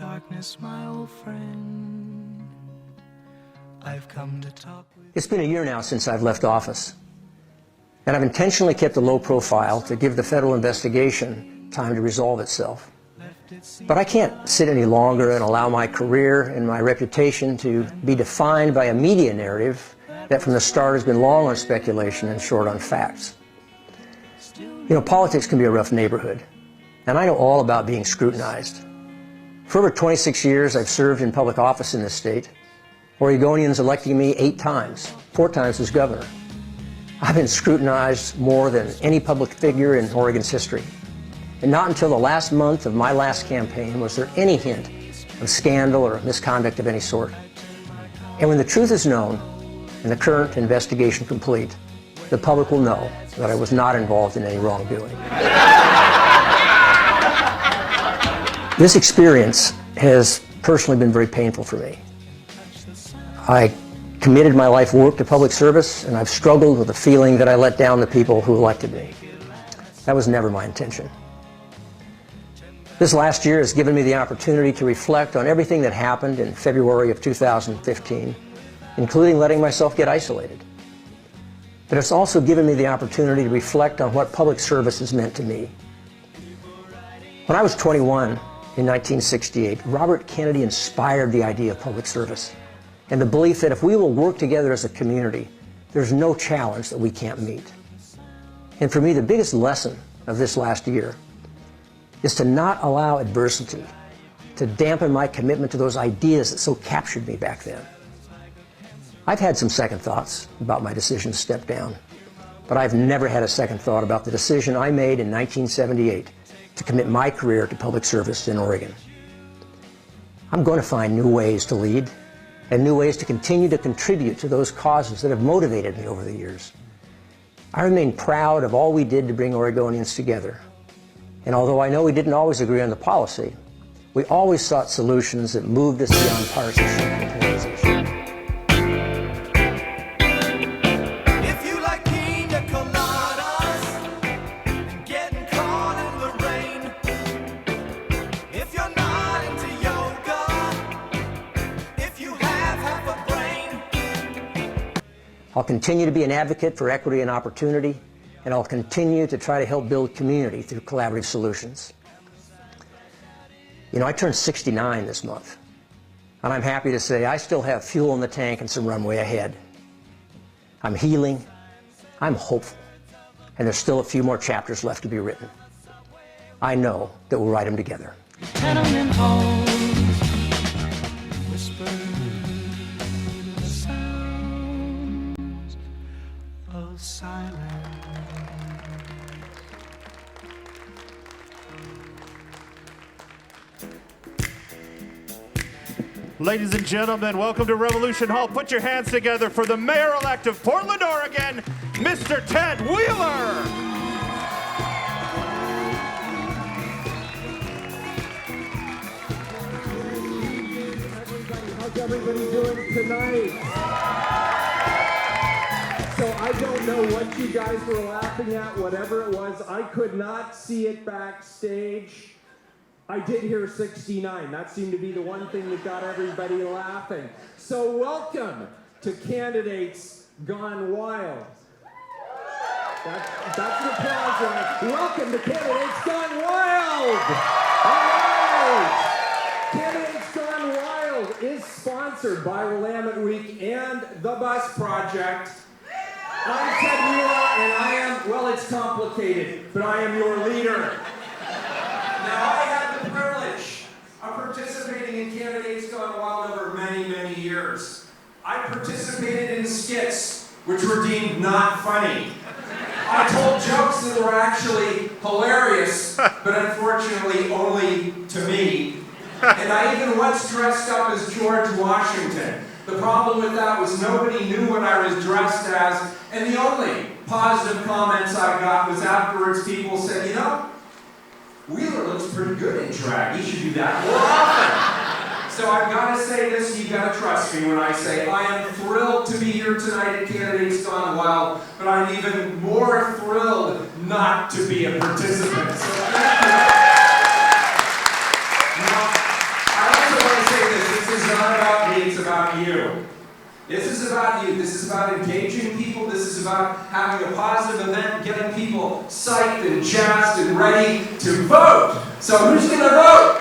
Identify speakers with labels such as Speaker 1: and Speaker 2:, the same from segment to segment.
Speaker 1: darkness, my old friend. I've come to talk with...
Speaker 2: It's been a year now since I've left office, and I've intentionally kept a low profile to give the federal investigation time to resolve itself. But I can't sit any longer and allow my career and my reputation to be defined by a media narrative that from the start has been long on speculation and short on facts. You know, politics can be a rough neighborhood, and I know all about being scrutinized. For over 26 years, I've served in public office in this state. Oregonians electing me 8 times, 4 times as governor. I've been scrutinized more than any public figure in Oregon's history. And not until the last month of my last campaign was there any hint of scandal or misconduct of any sort. And when the truth is known and the current investigation complete, the public will know that I was not involved in any wrongdoing. This experience has personally been very painful for me. I committed my life work to public service, and I've struggled with the feeling that I let down the people who elected me. That was never my intention. This last year has given me the opportunity to reflect on everything that happened in February of 2015, including letting myself get isolated. But it's also given me the opportunity to reflect on what public service has meant to me. When I was 21 in 1968, Robert Kennedy inspired the idea of public service and the belief that if we will work together as a community, there's no challenge that we can't meet. And for me, the biggest lesson of this last year is to not allow adversity to dampen my commitment to those ideas that so captured me back then. I've had some second thoughts about my decision to step down, but I've never had a second thought about the decision I made in 1978 to commit my career to public service in Oregon. I'm going to find new ways to lead and new ways to continue to contribute to those causes that have motivated me over the years. I remain proud of all we did to bring Oregonians together. And although I know we didn't always agree on the policy, we always sought solutions that moved us beyond partisanship and polarization.
Speaker 1: If you like pina coladas and getting caught in the rain, if you're not into yoga, if you have half a brain.
Speaker 2: I'll continue to be an advocate for equity and opportunity, and I'll continue to try to help build community through collaborative solutions. You know, I turned 69 this month, and I'm happy to say I still have fuel in the tank and some runway ahead. I'm healing, I'm hopeful, and there's still a few more chapters left to be written. I know that we'll write them together.
Speaker 1: Tenement halls, whisper the sounds of silence.
Speaker 3: Ladies and gentlemen, welcome to Revolution Hall. Put your hands together for the mayor-elect of Portland, Oregon, Mr. Ted Wheeler.
Speaker 4: How's everybody doing tonight? So I don't know what you guys were laughing at, whatever it was. I could not see it backstage. I did hear 69. That seemed to be the one thing that got everybody laughing. So welcome to Candidates Gone Wild. That's an applause, right? Welcome to Candidates Gone Wild. All right. Candidates Gone Wild is sponsored by Willamette Week and the Bus Project. I'm Ted Wheeler, and I am, well, it's complicated, but I am your leader. Now, I have the privilege of participating in Candidates Gone Wild over many, many years. I participated in skits which were deemed not funny. I told jokes that were actually hilarious, but unfortunately only to me. And I even once dressed up as George Washington. The problem with that was nobody knew what I was dressed as, and the only positive comments I got was afterwards people said, you know, Wheeler looks pretty good in drag. He should do that more often. So I've got to say this, you've got to trust me when I say I am thrilled to be here tonight at Candidates Gone Wild, but I'm even more thrilled not to be a participant. So thank you. Now, I not about me, it's about you. This is about you. This is about engaging people. This is about having a positive event, getting people psyched and jazzed and ready to vote. So who's going to vote?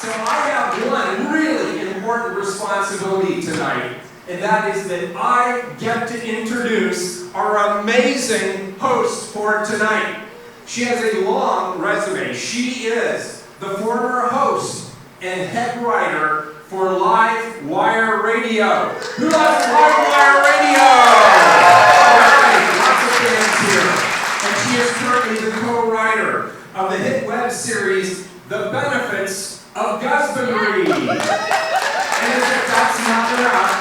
Speaker 4: So I have one really important responsibility tonight, and that is that I get to introduce our amazing host for tonight. She has a long resume. She is the former host and head writer for Live Wire Radio. Who loves Live Wire Radio? All right, lots of fans here. And she is currently the co-writer of the hit web series, The Benefits of Husbandry. And as if that's not enough,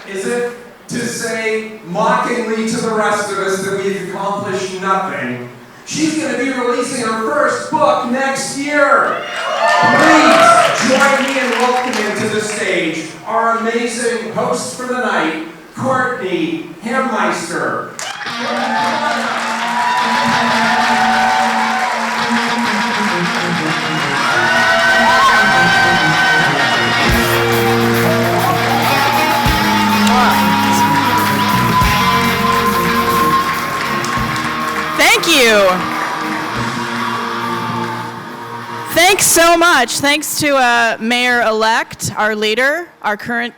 Speaker 4: is it to say mockingly to the rest of us that we've accomplished nothing? She's going to be releasing her first book next year. Please join me in welcoming to the stage our amazing host for the night, Courtney Hammeister.
Speaker 5: Thank you. Thanks so much. Thanks to Mayor-elect, our leader, our current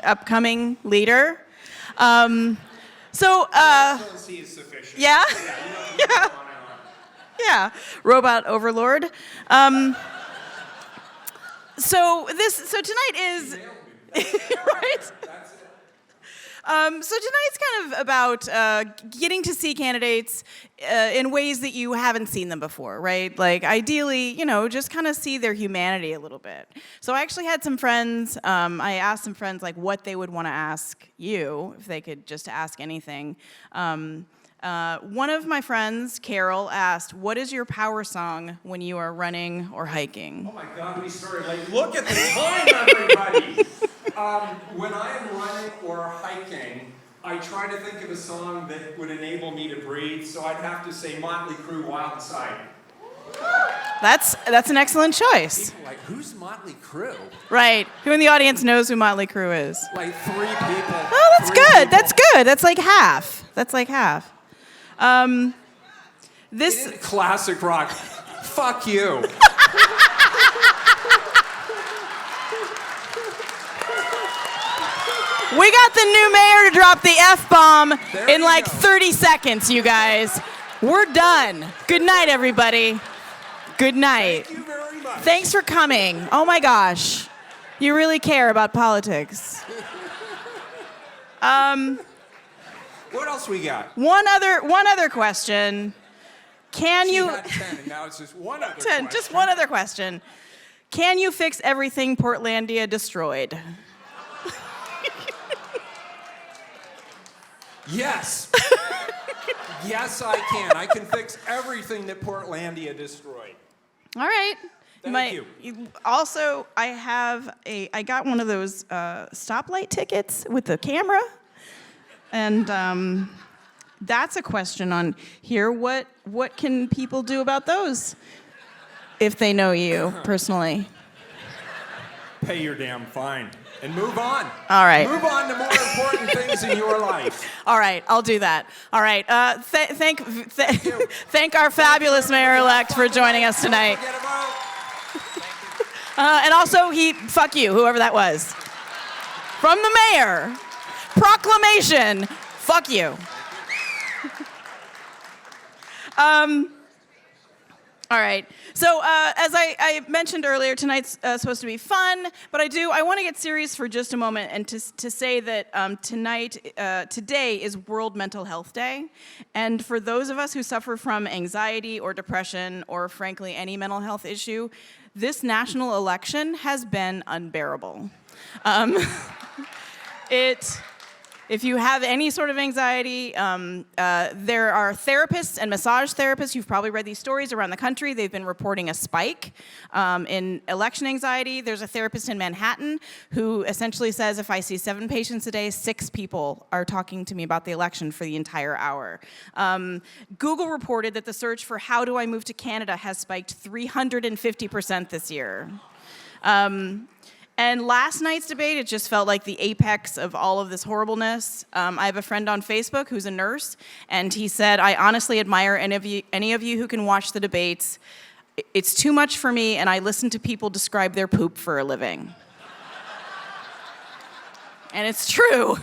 Speaker 5: upcoming leader. Yeah? Yeah. Robot overlord. So tonight is right. So tonight's kind of about getting to see candidates in ways that you haven't seen them before, right? Like ideally, just kind of see their humanity a little bit. So I actually had some friends, I asked some friends like what they would want to ask you, if they could just ask anything. One of my friends, Carol, asked, what is your power song when you are running or hiking?
Speaker 4: Oh my God, we started like, look at the time, everybody! When I am running or hiking, I try to think of a song that would enable me to breathe, so I'd have to say Motley Crue, Wild Side.
Speaker 5: That's an excellent choice.
Speaker 4: People are like, who's Motley Crue?
Speaker 5: Right. Who in the audience knows who Motley Crue is?
Speaker 4: Like 3 people.
Speaker 5: Oh, that's good. That's good. That's like half. This
Speaker 4: Classic rock. Fuck you.
Speaker 5: We got the new mayor to drop the F-bomb in like 30 seconds, you guys. We're done. Good night, everybody. Good night.
Speaker 4: Thank you very much.
Speaker 5: Thanks for coming. Oh my gosh. You really care about politics.
Speaker 4: What else we got?
Speaker 5: One other question. Can you...
Speaker 4: She had 10, and now it's just one other
Speaker 5: 10,
Speaker 4: question.
Speaker 5: just one other question. Can you fix everything Portlandia destroyed?
Speaker 4: Yes. Yes, I can. I can fix everything that Portlandia destroyed.
Speaker 5: All right.
Speaker 4: Thank you.
Speaker 5: Also, I got one of those stoplight tickets with the camera, and that's a question on here. What can people do about those if they know you personally?
Speaker 4: Pay your damn fine and move on.
Speaker 5: All right.
Speaker 4: Move on to more important things in your life.
Speaker 5: All right, I'll do that. All right. Thank our fabulous mayor-elect for joining us tonight.
Speaker 4: Get a vote.
Speaker 5: And also, fuck you, whoever that was. From the mayor, proclamation, fuck you. All right. So as I mentioned earlier, tonight's supposed to be fun, but I want to get serious for just a moment and to say that today is World Mental Health Day, and for those of us who suffer from anxiety or depression or frankly any mental health issue, this national election has been unbearable. It if you have any sort of anxiety, there are therapists and massage therapists. You've probably read these stories around the country. They've been reporting a spike in election anxiety. There's a therapist in Manhattan who essentially says, if I see 7 patients a day, 6 people are talking to me about the election for the entire hour. Google reported that the search for how do I move to Canada has spiked 350% this year. And last night's debate, it just felt like the apex of all of this horribleness. I have a friend on Facebook who's a nurse, and he said, I honestly admire any of you who can watch the debates. It's too much for me, and I listen to people describe their poop for a living. And it's true.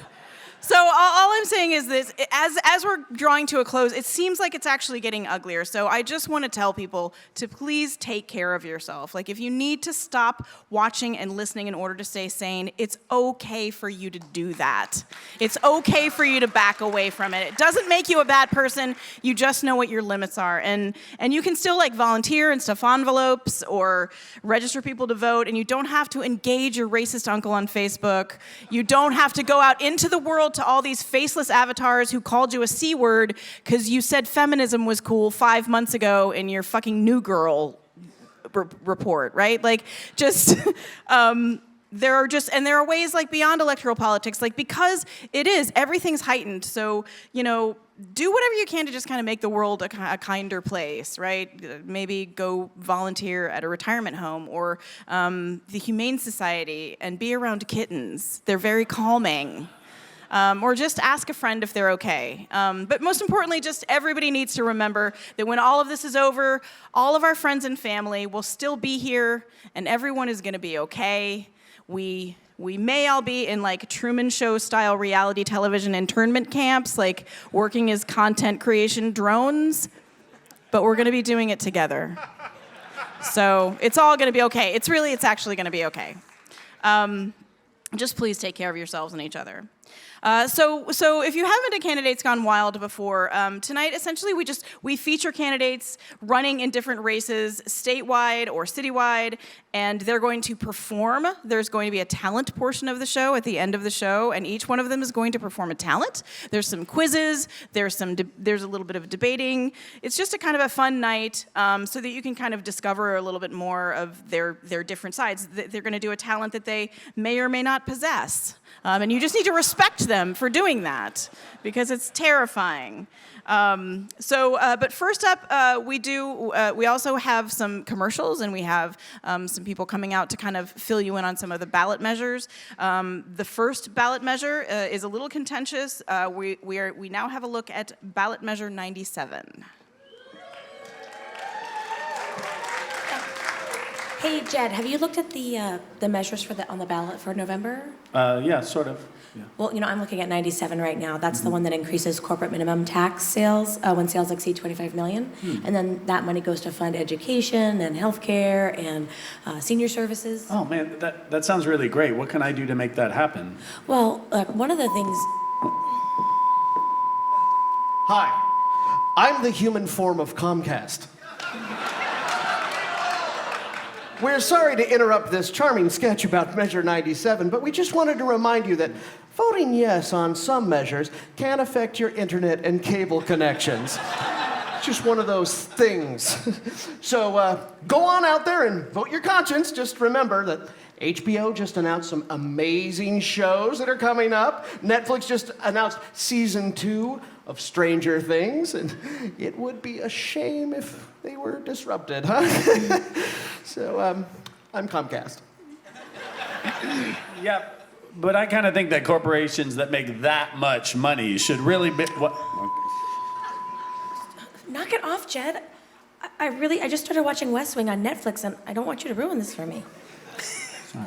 Speaker 5: So all I'm saying is this, as we're drawing to a close, it seems like it's actually getting uglier. So I just want to tell people to please take care of yourself. Like, if you need to stop watching and listening in order to stay sane, it's okay for you to do that. It's okay for you to back away from it. It doesn't make you a bad person. You just know what your limits are. And you can still like volunteer and stuff envelopes or register people to vote, and you don't have to engage your racist uncle on Facebook. You don't have to go out into the world to all these faceless avatars who called you a C word because you said feminism was cool 5 months ago in your fucking New Girl report, right? Like, just, there are ways like beyond electoral politics, like, because everything's heightened. So, do whatever you can to just kind of make the world a kinder place, right? Maybe go volunteer at a retirement home or the Humane Society and be around kittens. They're very calming. Or just ask a friend if they're okay. But most importantly, just everybody needs to remember that when all of this is over, all of our friends and family will still be here, and everyone is going to be okay. We may all be in like Truman Show style reality television internment camps, like working as content creation drones, but we're going to be doing it together. So it's all going to be okay. It's actually going to be okay. Just please take care of yourselves and each other. So if you haven't been to Candidates Gone Wild before, tonight essentially we feature candidates running in different races, statewide or citywide, and they're going to perform. There's going to be a talent portion of the show at the end of the show, and each one of them is going to perform a talent. There's some quizzes. There's a little bit of debating. It's just a kind of a fun night, so that you can kind of discover a little bit more of their different sides. They're going to do a talent that they may or may not possess. And you just need to respect them for doing that, because it's terrifying. But first up, we also have some commercials, and we have some people coming out to kind of fill you in on some of the ballot measures. The first ballot measure is a little contentious. We now have a look at ballot measure 97.
Speaker 6: Hey, Jed, have you looked at the measures on the ballot for November?
Speaker 7: Yeah, sort of. Yeah.
Speaker 6: Well, I'm looking at 97 right now. That's the one that increases corporate minimum tax sales when sales exceed 25 million. And then that money goes to fund education and healthcare and senior services.
Speaker 7: Oh man, that sounds really great. What can I do to make that happen?
Speaker 6: Well, one of the things...
Speaker 8: Hi, I'm the human form of Comcast. We're sorry to interrupt this charming sketch about Measure 97, but we just wanted to remind you that voting yes on some measures can affect your internet and cable connections. It's just one of those things. So go on out there and vote your conscience. Just remember that HBO just announced some amazing shows that are coming up. Netflix just announced season 2 of Stranger Things, and it would be a shame if they were disrupted, huh? So, I'm Comcast.
Speaker 7: Yeah, but I kind of think that corporations that make that much money should really be... What?
Speaker 6: Knock it off, Jed. I just started watching West Wing on Netflix, and I don't want you to ruin this for me.
Speaker 7: Sorry.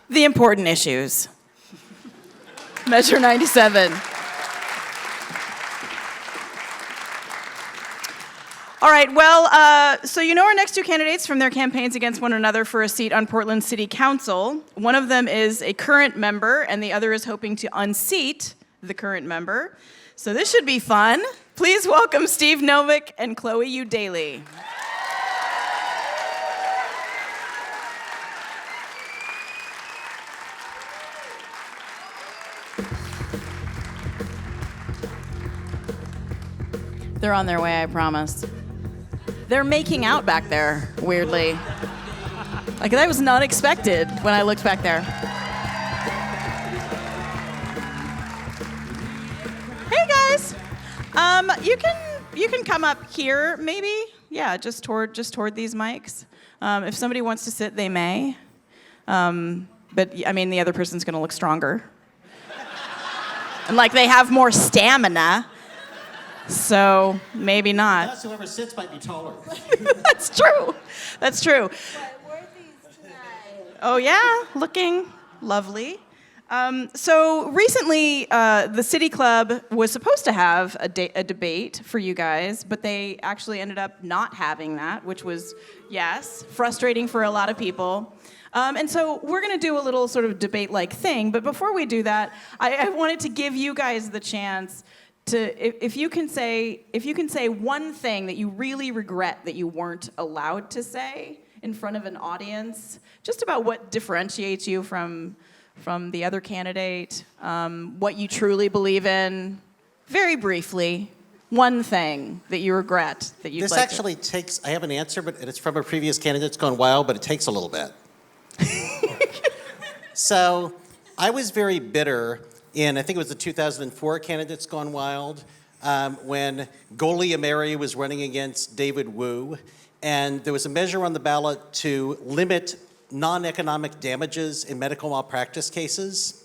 Speaker 5: The important issues. Measure 97. All right, well, so our next 2 candidates from their campaigns against one another for a seat on Portland City Council. One of them is a current member, and the other is hoping to unseat the current member. So this should be fun. Please welcome Steve Novick and Chloe Eudaly. They're on their way, I promise. They're making out back there, weirdly. Like, that was not expected when I looked back there. Hey, guys. You can come up here, maybe. Yeah, just toward these mics. If somebody wants to sit, they may. But, I mean, the other person's going to look stronger. And, like, they have more stamina. So, maybe not.
Speaker 9: Plus, whoever sits might be taller.
Speaker 5: That's true. That's true. Oh, yeah, looking lovely. So recently, the City Club was supposed to have a debate for you guys, but they actually ended up not having that, which was, yes, frustrating for a lot of people. And so we're going to do a little sort of debate-like thing, but before we do that, I wanted to give you guys the chance to, if you can say one thing that you really regret that you weren't allowed to say in front of an audience, just about what differentiates you from the other candidate, what you truly believe in, very briefly, one thing that you regret that you'd
Speaker 9: This
Speaker 5: like
Speaker 9: actually takes, I have an answer, but it's from a previous candidate. It's gone wild, but it takes a little bit. So I was very bitter in, I think it was the 2004 Candidates Gone Wild, when Golia Mary was running against David Wu, and there was a measure on the ballot to limit non-economic damages in medical malpractice cases.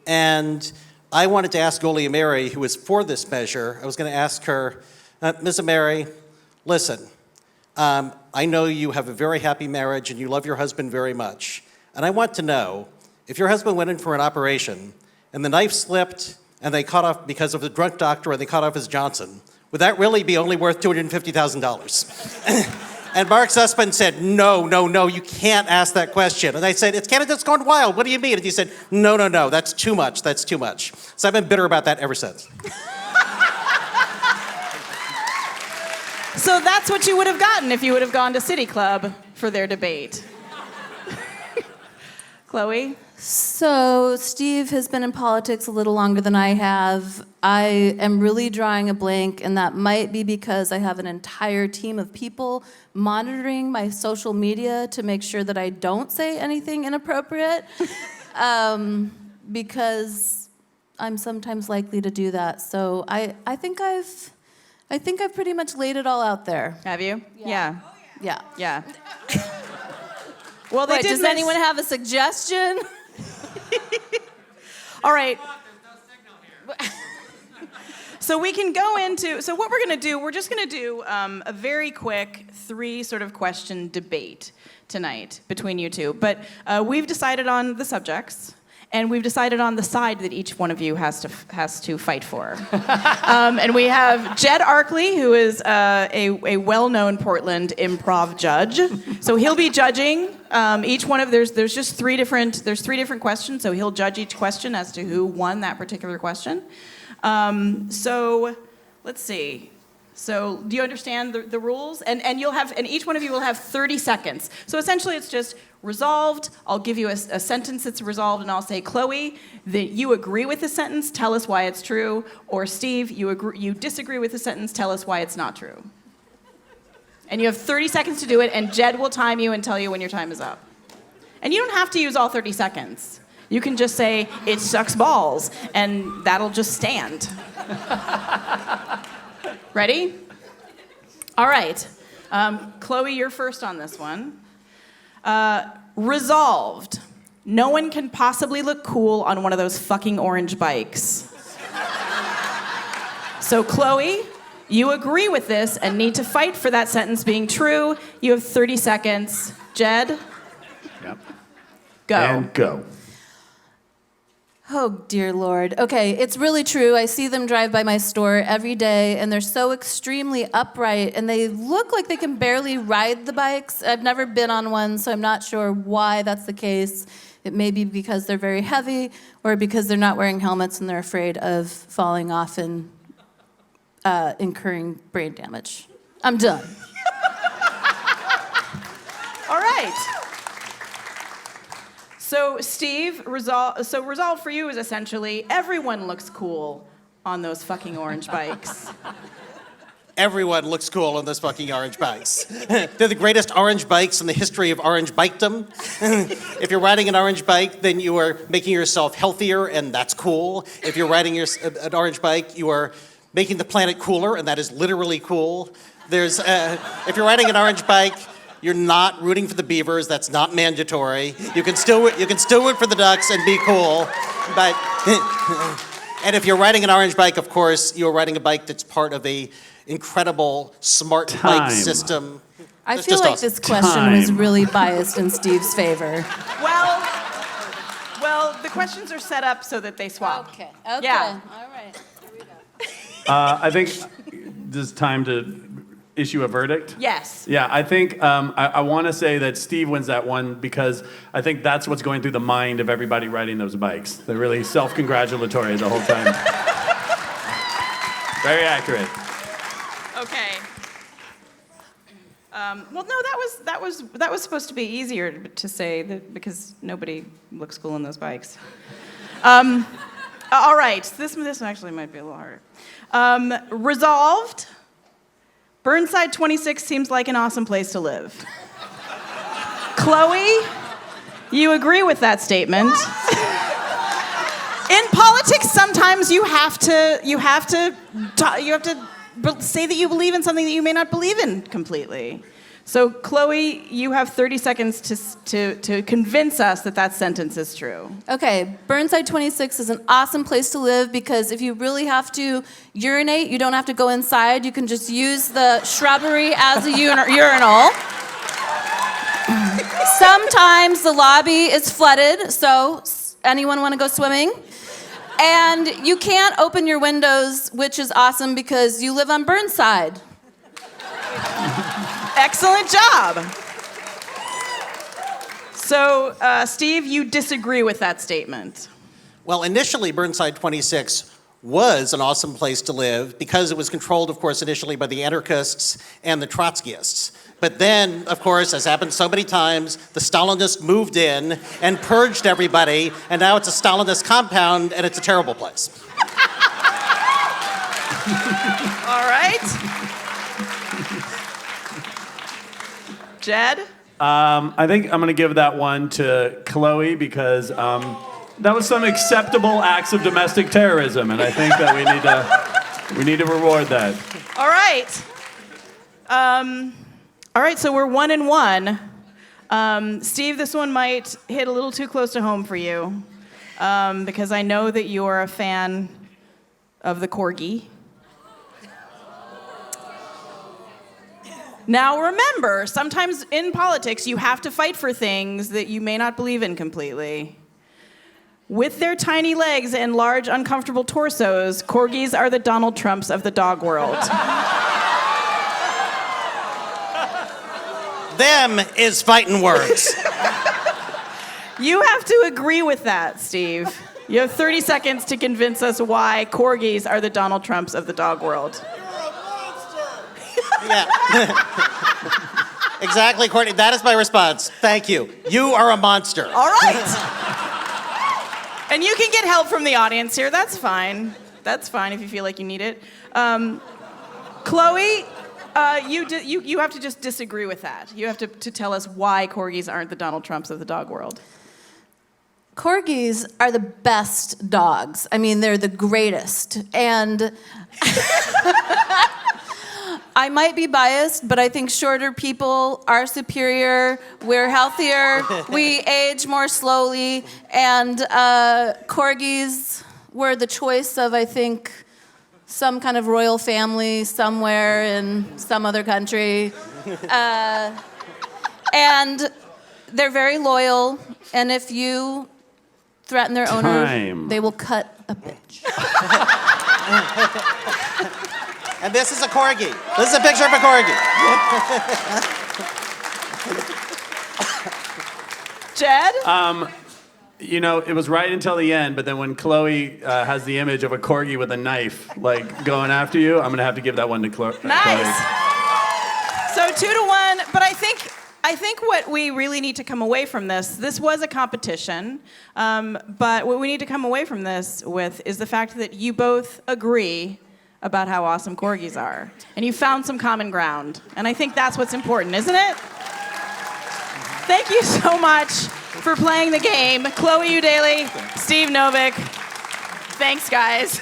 Speaker 9: And I wanted to ask Golia Mary, who was for this measure, I was going to ask her, Ms. Mary, listen, I know you have a very happy marriage and you love your husband very much. And I want to know, if your husband went in for an operation and the knife slipped and they cut off, because of the drunk doctor, and they cut off his Johnson, would that really be only worth $250,000? And Mark Sussman said, no, you can't ask that question. And I said, it's Candidates Gone Wild, what do you mean? And he said, no, that's too much. So I've been bitter about that ever since.
Speaker 5: So that's what you would have gotten if you would have gone to City Club for their debate. Chloe?
Speaker 10: So Steve has been in politics a little longer than I have. I am really drawing a blank, and that might be because I have an entire team of people monitoring my social media to make sure that I don't say anything inappropriate, because I'm sometimes likely to do that. So I think I've pretty much laid it all out there.
Speaker 5: Have you? Yeah.
Speaker 10: Yeah.
Speaker 5: Well, they
Speaker 10: Wait,
Speaker 5: did
Speaker 10: does anyone have a suggestion?
Speaker 5: All right. So we can go into, so what we're going to do, we're just going to do a very quick 3 sort of question debate tonight between you two. But we've decided on the subjects, and we've decided on the side that each one of you has to fight for. And we have Jed Arkley, who is a well-known Portland improv judge. So he'll be judging each one of, there's just 3 different questions, so he'll judge each question as to who won that particular question. So let's see. So do you understand the rules? And each one of you will have 30 seconds. So essentially it's just resolved. I'll give you a sentence that's resolved, and I'll say, Chloe, you agree with the sentence, tell us why it's true. Or Steve, you disagree with the sentence, tell us why it's not true. And you have 30 seconds to do it, and Jed will time you and tell you when your time is up. And you don't have to use all 30 seconds. You can just say, it sucks balls, and that'll just stand. Ready? All right. Chloe, you're first on this one. Resolved. No one can possibly look cool on one of those fucking orange bikes. So, Chloe, you agree with this and need to fight for that sentence being true. You have 30 seconds. Jed?
Speaker 7: Yep.
Speaker 5: Go.
Speaker 7: And go.
Speaker 10: Oh, dear Lord. Okay, it's really true. I see them drive by my store every day, and they're so extremely upright, and they look like they can barely ride the bikes. I've never been on one, so I'm not sure why that's the case. It may be because they're very heavy, or because they're not wearing helmets and they're afraid of falling off and incurring brain damage. I'm done.
Speaker 5: All right. So, Steve, resolve for you is essentially everyone looks cool on those fucking orange bikes.
Speaker 9: Everyone looks cool on those fucking orange bikes. They're the greatest orange bikes in the history of orange bikedom. If you're riding an orange bike, then you are making yourself healthier, and that's cool. If you're riding an orange bike, you are making the planet cooler, and that is literally cool. If you're riding an orange bike, you're not rooting for the beavers. That's not mandatory. You can still root for the ducks and be cool, but. And if you're riding an orange bike, of course, you're riding a bike that's part of a incredible smart bike system.
Speaker 10: I
Speaker 9: It's
Speaker 10: feel
Speaker 9: just
Speaker 10: like
Speaker 9: awesome.
Speaker 10: this question was
Speaker 7: Time.
Speaker 10: really biased in Steve's favor.
Speaker 5: Well, the questions are set up so that they swap.
Speaker 10: Okay.
Speaker 5: Yeah.
Speaker 10: All right. Here we go.
Speaker 7: I think it's time to issue a verdict.
Speaker 5: Yes.
Speaker 7: Yeah, I think I want to say that Steve wins that one because I think that's what's going through the mind of everybody riding those bikes. They're really self-congratulatory the whole time. Very accurate.
Speaker 5: Okay. Well, no, that was supposed to be easier to say because nobody looks cool on those bikes. All right, this one actually might be a little harder. Resolved. Burnside 26 seems like an awesome place to live. Chloe, you agree with that statement? In politics, sometimes you have to say that you believe in something that you may not believe in completely. So, Chloe, you have 30 seconds to convince us that that sentence is true.
Speaker 10: Okay, Burnside 26 is an awesome place to live because if you really have to urinate, you don't have to go inside. You can just use the shrubbery as a urinal. Sometimes the lobby is flooded, so anyone want to go swimming? And you can't open your windows, which is awesome because you live on Burnside.
Speaker 5: Excellent job. So, Steve, you disagree with that statement.
Speaker 9: Well, initially, Burnside 26 was an awesome place to live because it was controlled, of course, initially by the anarchists and the Trotskyists. But then, of course, as happened so many times, the Stalinists moved in and purged everybody, and now it's a Stalinist compound, and it's a terrible place.
Speaker 5: All right. Jed?
Speaker 7: I think I'm going to give that one to Chloe because that was some acceptable acts of domestic terrorism, and I think that we need to reward that.
Speaker 5: All right. All right, so we're 1-1. Steve, this one might hit a little too close to home for you because I know that you're a fan of the Corgi. Now remember, sometimes in politics you have to fight for things that you may not believe in completely. With their tiny legs and large, uncomfortable torsos, Corgis are the Donald Trumps of the dog world.
Speaker 9: Them is fighting words.
Speaker 5: You have to agree with that, Steve. You have 30 seconds to convince us why Corgis are the Donald Trumps of the dog world.
Speaker 9: Yeah. Exactly, Courtney. That is my response. Thank you. You are a monster.
Speaker 5: All right. And you can get help from the audience here. That's fine. That's fine if you feel like you need it. Chloe, you have to just disagree with that. You have to tell us why Corgis aren't the Donald Trumps of the dog world.
Speaker 10: Corgis are the best dogs. I mean, they're the greatest. And I might be biased, but I think shorter people are superior. We're healthier. We age more slowly. And Corgis were the choice of, I think, some kind of royal family somewhere in some other country. And they're very loyal. And if you threaten their owner, they will cut a bitch.
Speaker 9: And this is a Corgi. This is a picture of a Corgi.
Speaker 5: Jed?
Speaker 7: You know, it was right until the end, but then when Chloe has the image of a Corgi with a knife, like, going after you, I'm going to have to give that one to Chloe.
Speaker 5: Nice. So 2-1, but I think what we really need to come away from this was a competition, but what we need to come away from this with is the fact that you both agree about how awesome corgis are. And you found some common ground. And I think that's what's important, isn't it? Thank you so much for playing the game. Chloe Eudaly, Steve Novick. Thanks, guys.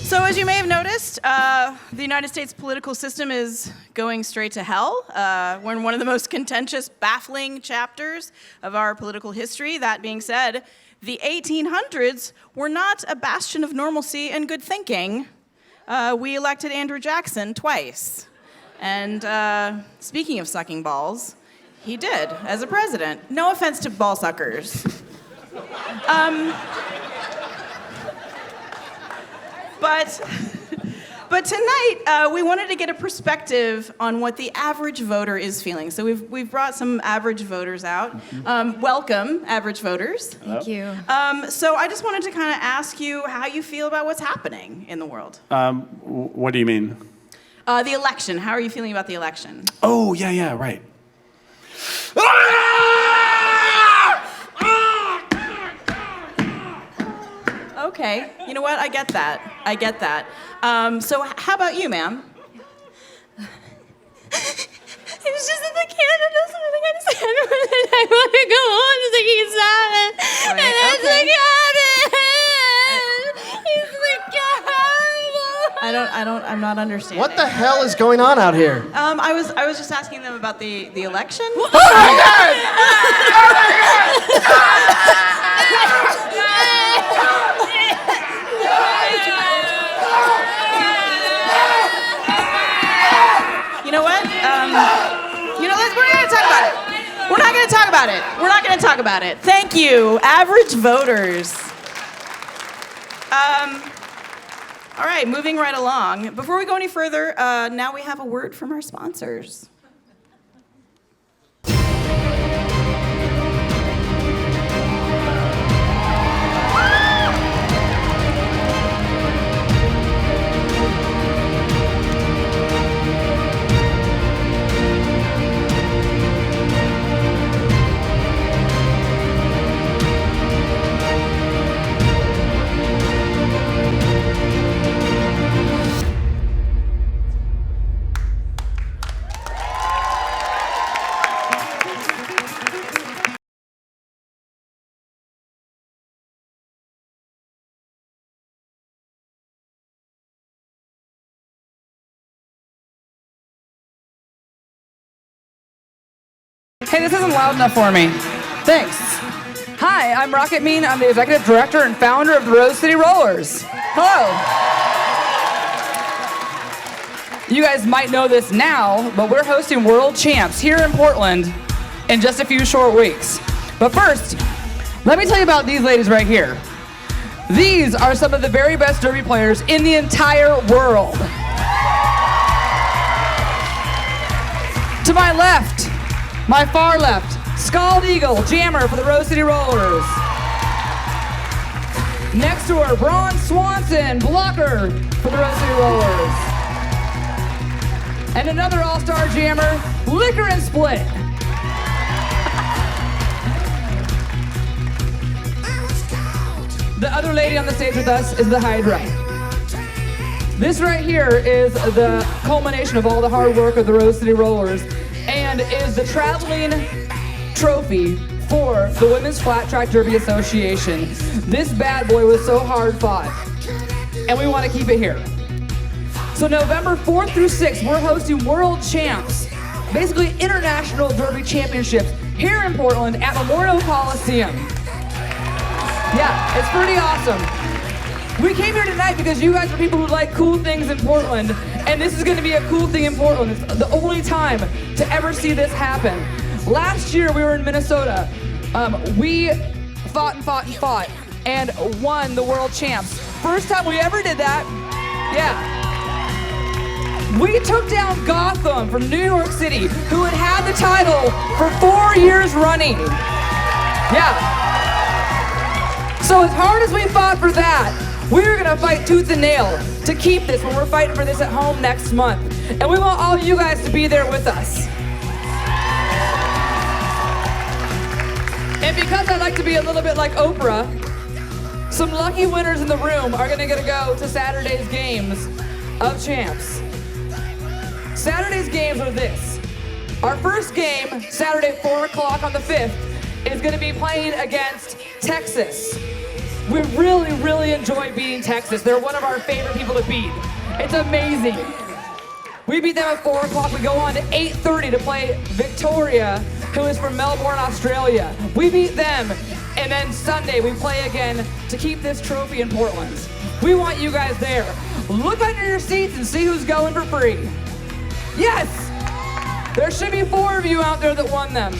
Speaker 5: So as you may have noticed, the United States political system is going straight to hell. We're in one of the most contentious, baffling chapters of our political history. That being said, the 1800s were not a bastion of normalcy and good thinking. We elected Andrew Jackson twice. And speaking of sucking balls, he did as a president. No offense to ball suckers. But tonight, we wanted to get a perspective on what the average voter is feeling. So we've brought some average voters out. Welcome, average voters.
Speaker 10: Thank you.
Speaker 5: So I just wanted to kind of ask you how you feel about what's happening in the world.
Speaker 7: What do you mean?
Speaker 5: The election. How are you feeling about the election?
Speaker 7: Oh, yeah, right.
Speaker 5: Okay. You know what? I get that. So how about you, ma'am?
Speaker 11: It was just that the candidates were the kind of sad that I want to go on. It's like he's sad.
Speaker 5: Right,
Speaker 11: And that's
Speaker 5: okay.
Speaker 11: the cabinet. He's the cabinet.
Speaker 5: I'm not understanding.
Speaker 8: What the hell is going on out here?
Speaker 5: I was just asking them about the election. You know what? We're not going to talk about it. Thank you, average voters. All right, moving right along. Before we go any further, now we have a word from our sponsors.
Speaker 12: Hey, this isn't loud enough for me. Thanks. Hi, I'm Rocket Mean. I'm the executive director and founder of the Rose City Rollers. Hello. You guys might know this now, but we're hosting World Champs here in Portland in just a few short weeks. But first, let me tell you about these ladies right here. These are some of the very best derby players in the entire world. To my left, my far left, Scald Eagle, jammer for the Rose City Rollers. Next to her, Braun Swanson, blocker for the Rose City Rollers. And another all-star jammer, Liquor and Split. The other lady on the stage with us is the Hydra. This right here is the culmination of all the hard work of the Rose City Rollers and is the traveling trophy for the Women's Flat Track Derby Association. This bad boy was so hard fought, and we want to keep it here. So November 4th through 6th, we're hosting World Champs, basically international derby championships here in Portland at Memorial Coliseum. Yeah, it's pretty awesome. We came here tonight because you guys are people who like cool things in Portland, and this is going to be a cool thing in Portland. It's the only time to ever see this happen. Last year we were in Minnesota. We fought and won the World Champs. First time we ever did that. Yeah. We took down Gotham from New York City, who had had the title for 4 years running. Yeah. So as hard as we fought for that, We're gonna fight tooth and nail to keep this when we're fighting for this at home next month. And we want all you guys to be there with us. And because I like to be a little bit like Oprah, some lucky winners in the room are gonna get to go to Saturday's games of champs. Saturday's games are this. Our first game, Saturday 4 o'clock on the 5th, is gonna be playing against Texas. We really, really enjoy beating Texas. They're one of our favorite people to beat. It's amazing. We beat them at 4 o'clock. We go on to 8:30 to play Victoria, who is from Melbourne, Australia. We beat them, and then Sunday we play again to keep this trophy in Portland. We want you guys there. Look under your seats and see who's going for free. Yes! There should be 4 of you out there that won them.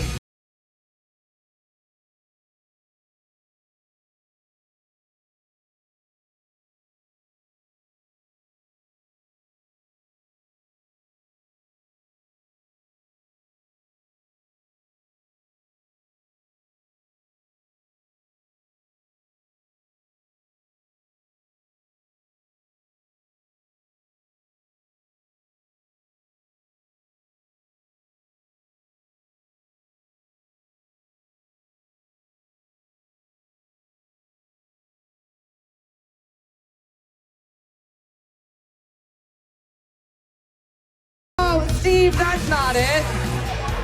Speaker 12: Steve, that's not it.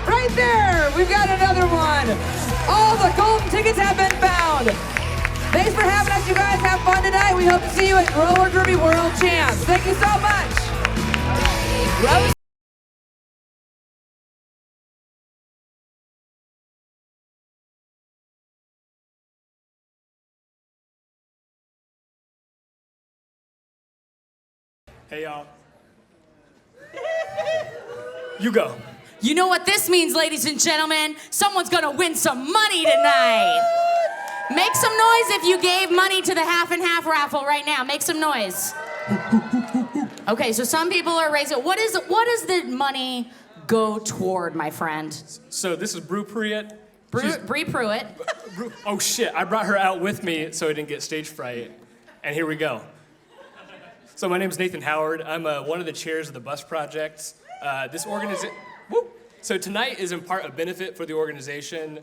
Speaker 12: Right there, we've got another one. All the golden tickets have been found. Thanks for having us, you guys. Have fun tonight. We hope to see you at Roller Derby World Champs. Thank you so much. Rose.
Speaker 13: Hey, y'all. You go.
Speaker 11: You know what this means, ladies and gentlemen? Someone's gonna win some money tonight. Make some noise if you gave money to the half and half raffle right now. Make some noise. Okay, so some people are raising. What does the money go toward, my friend?
Speaker 13: So this is Bree Pruitt.
Speaker 11: Bree Pruitt.
Speaker 13: Oh shit! I brought her out with me so I didn't get stage fright. And here we go. So my name is Nathan Howard. I'm one of the chairs of the Bus Project. This organization. So tonight is in part a benefit for the organization.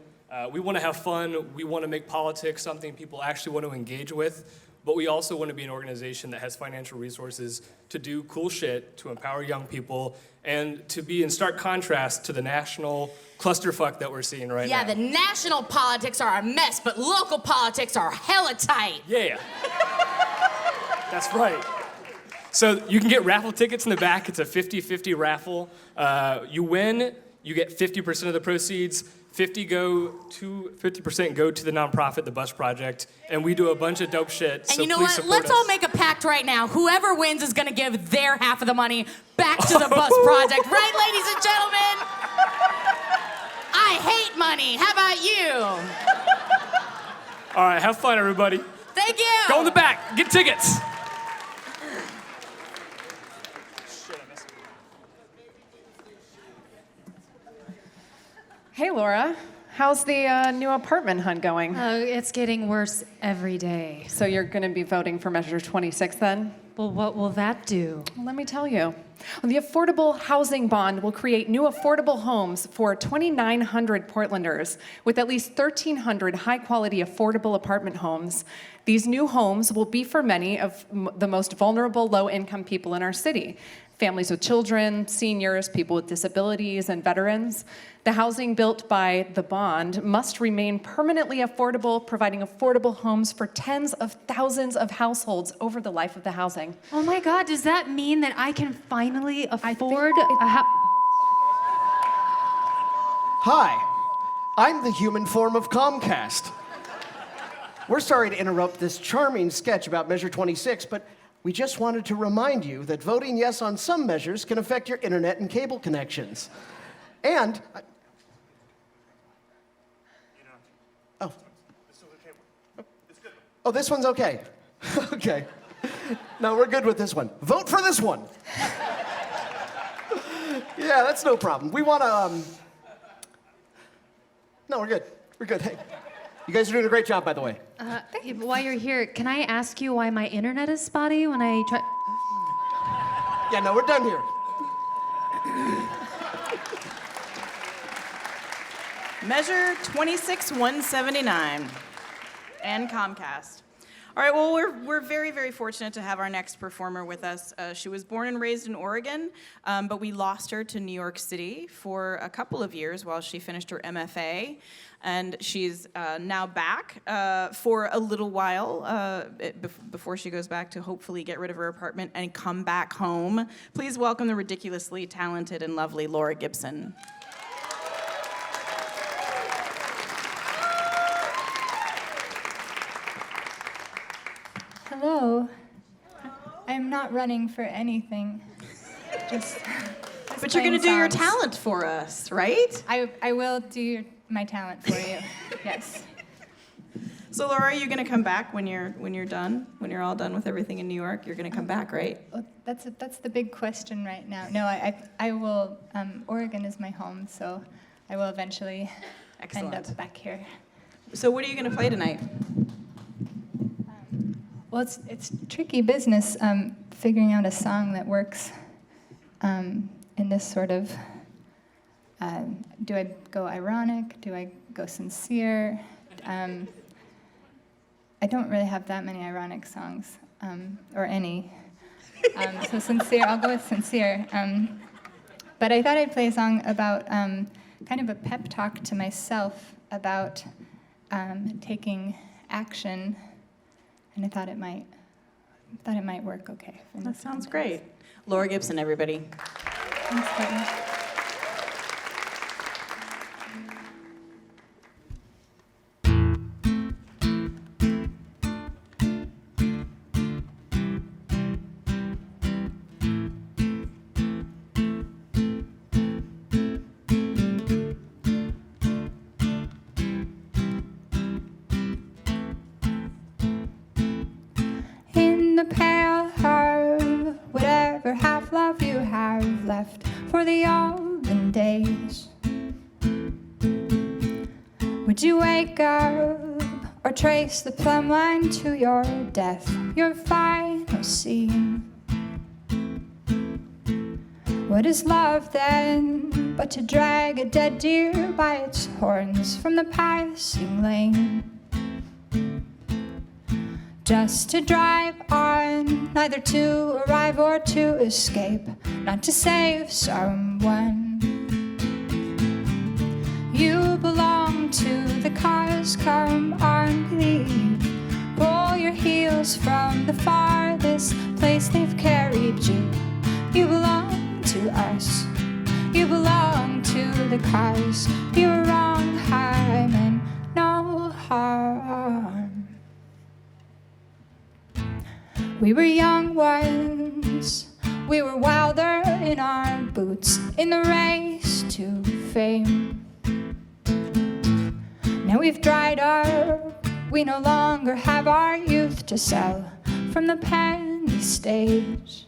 Speaker 13: We want to have fun. We want to make politics something people actually want to engage with. But we also want to be an organization that has financial resources to do cool shit, to empower young people, and to be in stark contrast to the national clusterfuck that we're seeing right now.
Speaker 11: Yeah, the national politics are a mess, but local politics are hella tight.
Speaker 13: Yeah. That's right. So you can get raffle tickets in the back. It's a 50-50 raffle. You win, you get 50% of the proceeds. 50% go to the nonprofit, the Bus Project, and we do a bunch of dope shit.
Speaker 11: And
Speaker 13: so
Speaker 11: you know
Speaker 13: please
Speaker 11: what?
Speaker 13: support
Speaker 11: Let's
Speaker 13: us.
Speaker 11: all make a pact right now. Whoever wins is gonna give their half of the money back to the Bus Project. Right, ladies and gentlemen? I hate money. How about you?
Speaker 13: All right, have fun, everybody.
Speaker 11: Thank you.
Speaker 13: Go in the back, get tickets.
Speaker 14: Hey, Laura. How's the new apartment hunt going?
Speaker 15: It's getting worse every day.
Speaker 14: So you're going to be voting for Measure 26 then?
Speaker 15: Well, what will that do?
Speaker 14: Well, let me tell you. The Affordable Housing Bond will create new affordable homes for 2,900 Portlanders with at least 1,300 high-quality affordable apartment homes. These new homes will be for many of the most vulnerable low-income people in our city. Families with children, seniors, people with disabilities, and veterans. The housing built by the bond must remain permanently affordable, providing affordable homes for tens of thousands of households over the life of the housing.
Speaker 15: Oh my God, does that mean that I can finally afford a house?
Speaker 8: Hi, I'm the human form of Comcast. We're sorry to interrupt this charming sketch about Measure 26, but we just wanted to remind you that voting yes on some measures can affect your internet and cable connections. And... Oh, this one's okay. Okay. No, we're good with this one. Vote for this one. Yeah, that's no problem. We want to, No, we're good. We're good. Hey. You guys are doing a great job, by the way.
Speaker 15: While you're here, can I ask you why my internet is spotty when I try?
Speaker 8: Yeah, no, we're done here.
Speaker 5: Measure 26179 and Comcast. All right, well, we're very, very fortunate to have our next performer with us. She was born and raised in Oregon, but we lost her to New York City for a couple of years while she finished her MFA. And she's now back for a little while before she goes back to hopefully get rid of her apartment and come back home. Please welcome the ridiculously talented and lovely Laura Gibson.
Speaker 16: Hello. I'm not running for anything. Just
Speaker 5: But you're going to do
Speaker 16: playing
Speaker 5: your
Speaker 16: songs.
Speaker 5: talent for us, right?
Speaker 16: I will do my talent for you. Yes.
Speaker 5: So Laura, are you going to come back when you're done? When you're all done with everything in New York, you're going to come back, right?
Speaker 16: Well, that's the big question right now. No, I will. Oregon is my home, so I will eventually end up back here.
Speaker 5: So what are you going to play tonight?
Speaker 16: Well, it's tricky business figuring out a song that works in this sort of. Do I go ironic? Do I go sincere? I don't really have that many ironic songs, or any. So sincere, I'll go with sincere. But I thought I'd play a song about kind of a pep talk to myself about taking action, and I thought it might work okay.
Speaker 5: That sounds great. Laura Gibson, everybody.
Speaker 16: Thanks, Courtney. In the pale heart, whatever half love you have left for the olden days. Would you wake up or trace the plumb line to your death, your final scene? What is love then but to drag a dead deer by its horns from the passing lane? Just to drive on, neither to arrive or to escape, not to save someone. You belong to the cause, come on, leave. Pull your heels from the farthest place they've carried you. You belong to us, you belong to the cause. You were wrong, I meant no harm. We were young ones, we were wilder in our boots, in the race to fame. Now we've dried up, we no longer have our youth to sell from the penny stage.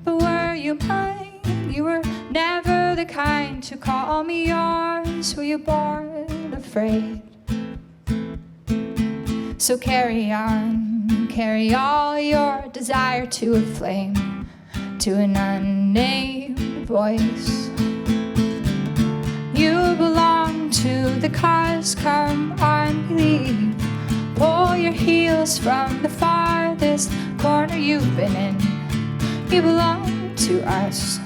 Speaker 16: But were you mine? You were never the kind to call me yours. Were you born afraid? So carry on, carry all your desire to a flame, to an unnamed voice. You belong to the cause, come on, leave. Pull your heels from the farthest corner you've been in. You belong to us,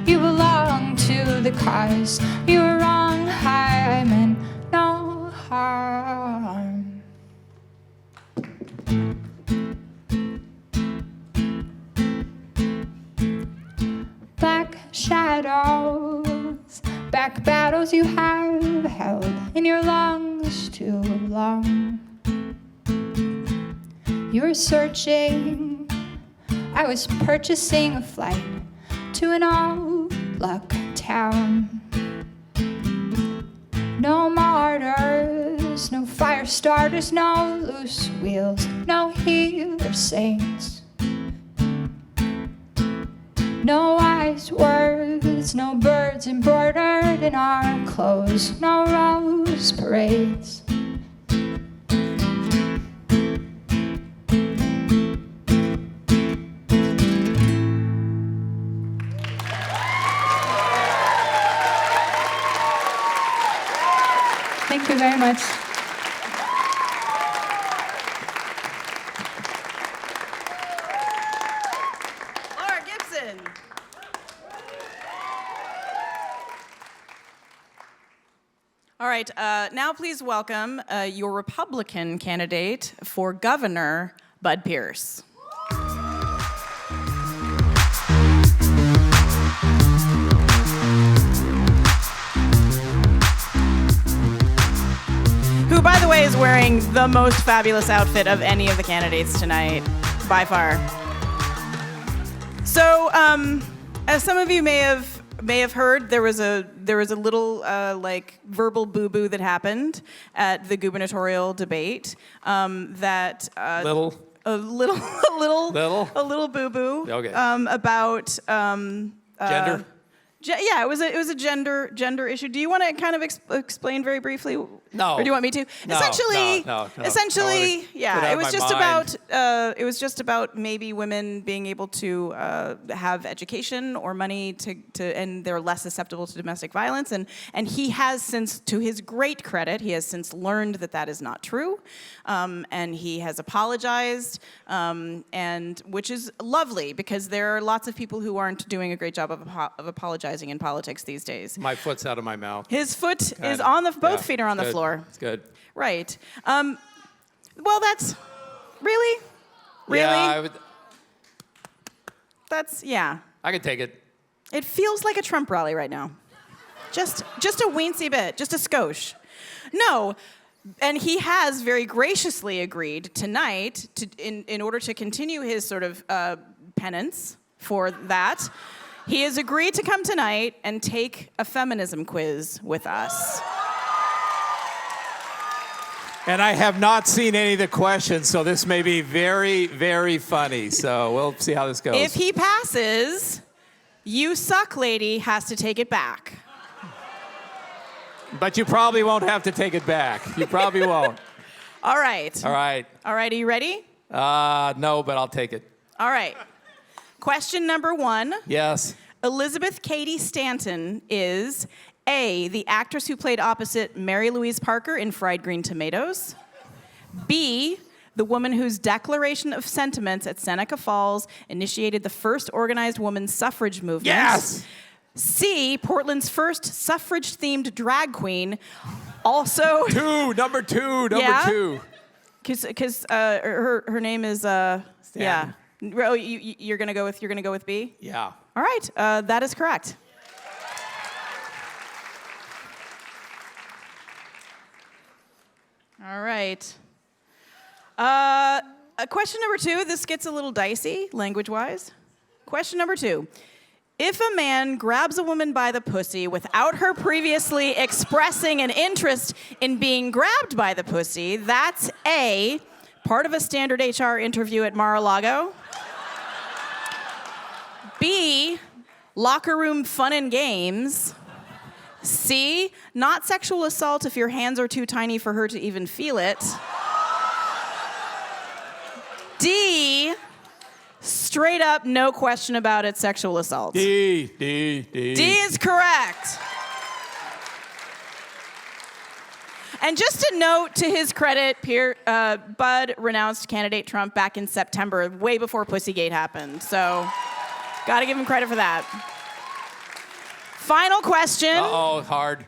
Speaker 16: you belong to the cause. You were wrong, I meant no harm. Black shadows, back battles you have held in your lungs too long. You were searching, I was purchasing a flight to an old luck town. No martyrs, no fire starters, no loose wheels, no healer saints. No wise words, no birds embroidered in our clothes, no rose parades.
Speaker 15: Thank you very much.
Speaker 5: Laura Gibson. All right, now please welcome your Republican candidate for governor, Bud Pierce. Who, by the way, is wearing the most fabulous outfit of any of the candidates tonight, by far. So, as some of you may have heard, there was a little like verbal boo-boo that happened at the gubernatorial debate. That
Speaker 17: Little?
Speaker 5: a little boo-boo.
Speaker 17: Okay.
Speaker 5: About
Speaker 17: Gender?
Speaker 5: Yeah, it was a gender issue. Do you want to kind of explain very briefly?
Speaker 17: No.
Speaker 5: Or do you want me to?
Speaker 17: No,
Speaker 5: Essentially,
Speaker 17: no.
Speaker 5: essentially,
Speaker 17: Put
Speaker 5: yeah.
Speaker 17: out
Speaker 5: It was
Speaker 17: my
Speaker 5: just
Speaker 17: mind.
Speaker 5: about it was just about maybe women being able to have education or money to and they're less susceptible to domestic violence. And he has since, to his great credit, he has since learned that is not true, and he has apologized, and which is lovely because there are lots of people who aren't doing a great job of apologizing in politics these days.
Speaker 17: My foot's out of my mouth.
Speaker 5: His foot is
Speaker 17: Kinda.
Speaker 5: on the, both
Speaker 17: Yeah,
Speaker 5: feet are on the
Speaker 17: good.
Speaker 5: floor.
Speaker 17: It's good.
Speaker 5: Right. Well, that's, really?
Speaker 17: Yeah,
Speaker 5: Yeah.
Speaker 17: I can take it.
Speaker 5: It feels like a Trump rally right now. Just a weensy bit, just a skosh. No, and he has very graciously agreed tonight to, in order to continue his sort of penance for that, he has agreed to come tonight and take a feminism quiz with us.
Speaker 17: And I have not seen any of the questions, so this may be very, very funny. So we'll see how this goes.
Speaker 5: If he passes, you suck lady has to take it back.
Speaker 17: But you probably won't have to take it back. You probably won't.
Speaker 5: All right.
Speaker 17: All right.
Speaker 5: All right, are you ready?
Speaker 17: No, but I'll take it.
Speaker 5: All right. Question number 1.
Speaker 17: Yes.
Speaker 5: Elizabeth Cady Stanton is A, the actress who played opposite Mary Louise Parker in Fried Green Tomatoes. B, the woman whose declaration of sentiments at Seneca Falls initiated the first organized women's suffrage movement.
Speaker 17: Yes!
Speaker 5: C, Portland's first suffrage-themed drag queen, also...
Speaker 17: Number two.
Speaker 5: Because her name is, yeah. Oh, you're gonna go with B?
Speaker 17: Yeah.
Speaker 5: All right, that is correct. All right. Question number 2, this gets a little dicey, language-wise. Question number 2. If a man grabs a woman by the pussy without her previously expressing an interest in being grabbed by the pussy, that's A, part of a standard HR interview at Mar-a-Lago. B, locker room fun and games. C, not sexual assault if your hands are too tiny for her to even feel it. D, straight up, no question about it, sexual assault.
Speaker 17: D.
Speaker 5: D is correct. And just a note to his credit, Bud renounced candidate Trump back in September, way before Pussygate happened. So, gotta give him credit for that. Final question.
Speaker 17: Uh-oh, hard.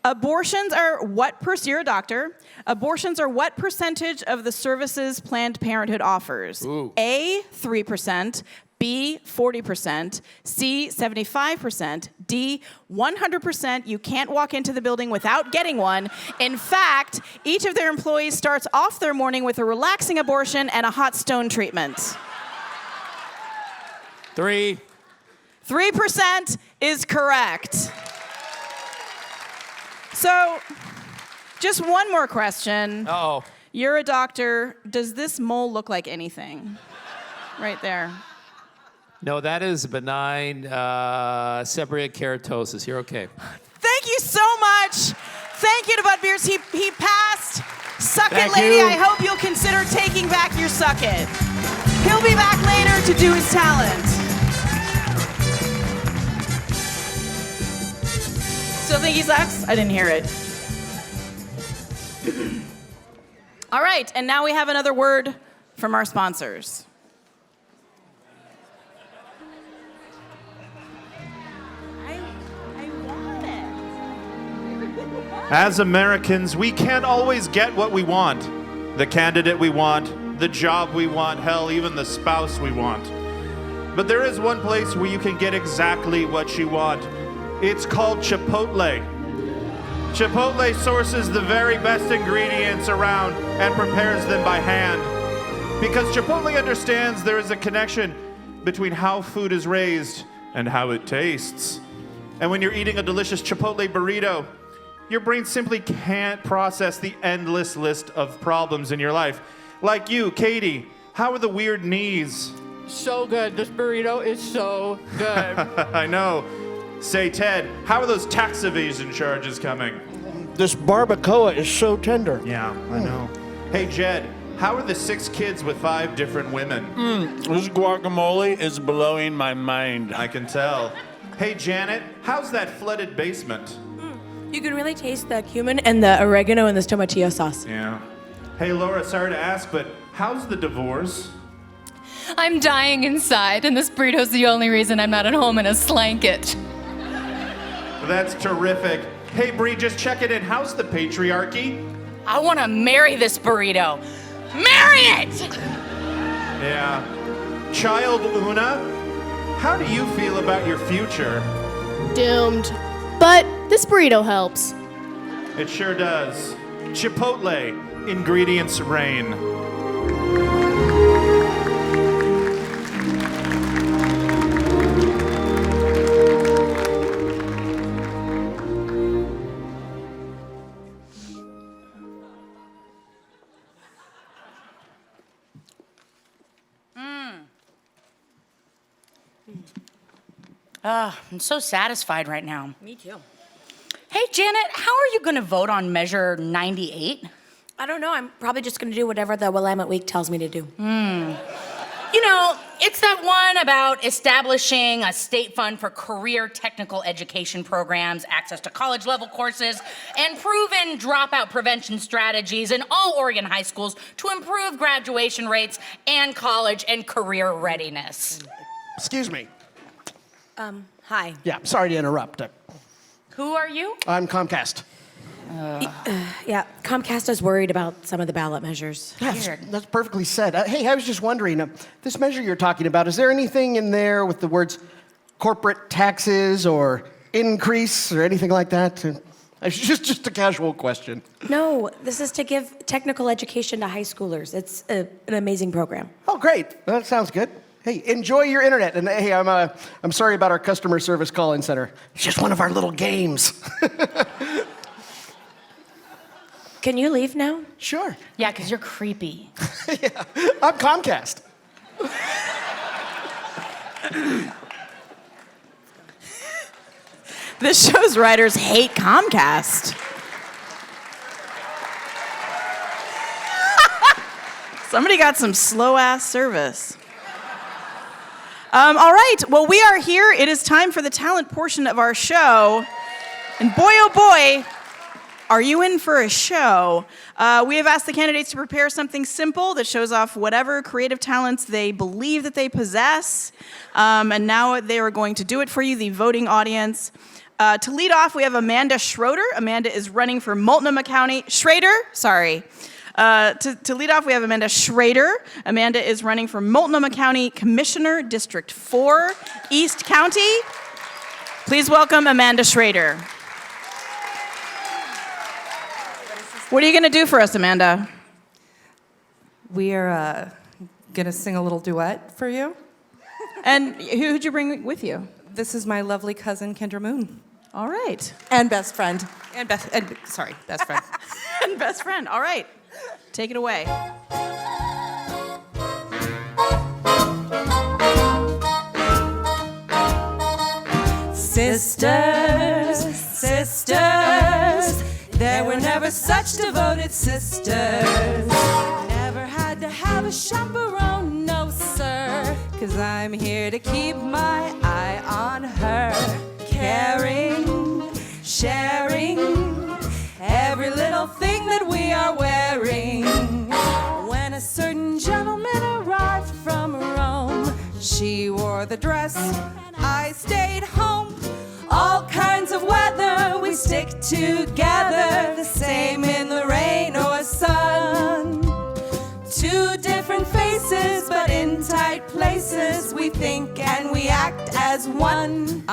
Speaker 5: Abortions are what you're a doctor. Abortions are what percentage of the services Planned Parenthood offers?
Speaker 17: Ooh.
Speaker 5: A, 3%, B, 40%, C, 75%, D, 100%. You can't walk into the building without getting one. In fact, each of their employees starts off their morning with a relaxing abortion and a hot stone treatment.
Speaker 17: 3.
Speaker 5: 3% is correct. So, just one more question.
Speaker 17: Uh-oh.
Speaker 5: You're a doctor. Does this mole look like anything? Right there.
Speaker 17: No, that is benign seborrheic keratosis. You're okay.
Speaker 5: Thank you so much. Thank you to Bud Beers. He passed. Suck
Speaker 17: Thank
Speaker 5: It Lady.
Speaker 17: you.
Speaker 5: I hope you'll consider taking back your Suck It. He'll be back later to do his talent. Still think he sucks? I didn't hear it. All right, and now we have another word from our sponsors.
Speaker 3: As Americans, we can't always get what we want. The candidate we want, the job we want, hell, even the spouse we want. But there is one place where you can get exactly what you want. It's called Chipotle. Chipotle sources the very best ingredients around and prepares them by hand. Because Chipotle understands there is a connection between how food is raised and how it tastes. And when you're eating a delicious Chipotle burrito, your brain simply can't process the endless list of problems in your life. Like you, Katie, how are the weird knees?
Speaker 18: So good. This burrito is so good.
Speaker 3: I know. Say, Ted, how are those tax evasion charges coming?
Speaker 8: This barbacoa is so tender.
Speaker 3: Yeah, I know. Hey, Jed, how are the 6 kids with 5 different women?
Speaker 19: This guacamole is blowing my mind.
Speaker 3: I can tell. Hey, Janet, how's that flooded basement?
Speaker 6: You can really taste the cumin and the oregano and the tomatillo sauce.
Speaker 3: Yeah. Hey, Laura, sorry to ask, but how's the divorce?
Speaker 15: I'm dying inside, and this burrito's the only reason I'm not at home in a slanket.
Speaker 3: That's terrific. Hey, Bree, just check it in. How's the patriarchy?
Speaker 11: I want to marry this burrito. Marry it!
Speaker 3: Yeah. Child Una, how do you feel about your future?
Speaker 20: Doomed. But this burrito helps.
Speaker 3: It sure does. Chipotle, ingredients reign.
Speaker 11: I'm so satisfied right now.
Speaker 6: Me too.
Speaker 11: Hey, Janet, how are you going to vote on Measure 98?
Speaker 6: I don't know. I'm probably just going to do whatever the Willamette Week tells me to do.
Speaker 11: You know, it's that one about establishing a state fund for career technical education programs, access to college-level courses, and proven dropout prevention strategies in all Oregon high schools to improve graduation rates and college and career readiness.
Speaker 8: Excuse me.
Speaker 6: Hi.
Speaker 8: Yeah, sorry to interrupt.
Speaker 11: Who are you?
Speaker 8: I'm Comcast.
Speaker 6: Yeah, Comcast is worried about some of the ballot measures.
Speaker 8: Yes, that's perfectly said. Hey, I was just wondering, this measure you're talking about, is there anything in there with the words corporate taxes or increase or anything like that? It's just a casual question.
Speaker 6: No, this is to give technical education to high schoolers. It's an amazing program.
Speaker 8: Oh, great. That sounds good. Hey, enjoy your internet. And hey, I'm sorry about our customer service call-in center. It's just one of our little games.
Speaker 6: Can you leave now?
Speaker 8: Sure.
Speaker 11: Yeah, because you're creepy.
Speaker 8: Yeah, I'm Comcast.
Speaker 5: This show's writers hate Comcast. Somebody got some slow-ass service. All right, well, we are here. It is time for the talent portion of our show. And boy, oh boy, are you in for a show. We have asked the candidates to prepare something simple that shows off whatever creative talents they believe that they possess. And now they are going to do it for you, the voting audience. To lead off, we have Amanda Schroeder. Amanda is running for Multnomah County. To lead off, we have Amanda Schrader. Amanda is running for Multnomah County Commissioner, District 4, East County. Please welcome Amanda Schrader. What are you going to do for us, Amanda?
Speaker 21: We are going to sing a little duet for you.
Speaker 5: And who'd you bring with you?
Speaker 21: This is my lovely cousin, Kendra Moon.
Speaker 5: All right.
Speaker 21: And best friend. Best friend.
Speaker 5: And best friend. All right. Take it away.
Speaker 2: Sisters, sisters, there were never such devoted sisters. Never had to have a chaperone, no sir, 'cause I'm here to keep my eye on her. Caring, sharing, every little thing that we are wearing. When a certain gentleman arrived from Rome, she wore the dress and I stayed home. All kinds of weather, we stick together, the same in the rain or sun. Two different faces, but in tight places, we think and we act as one.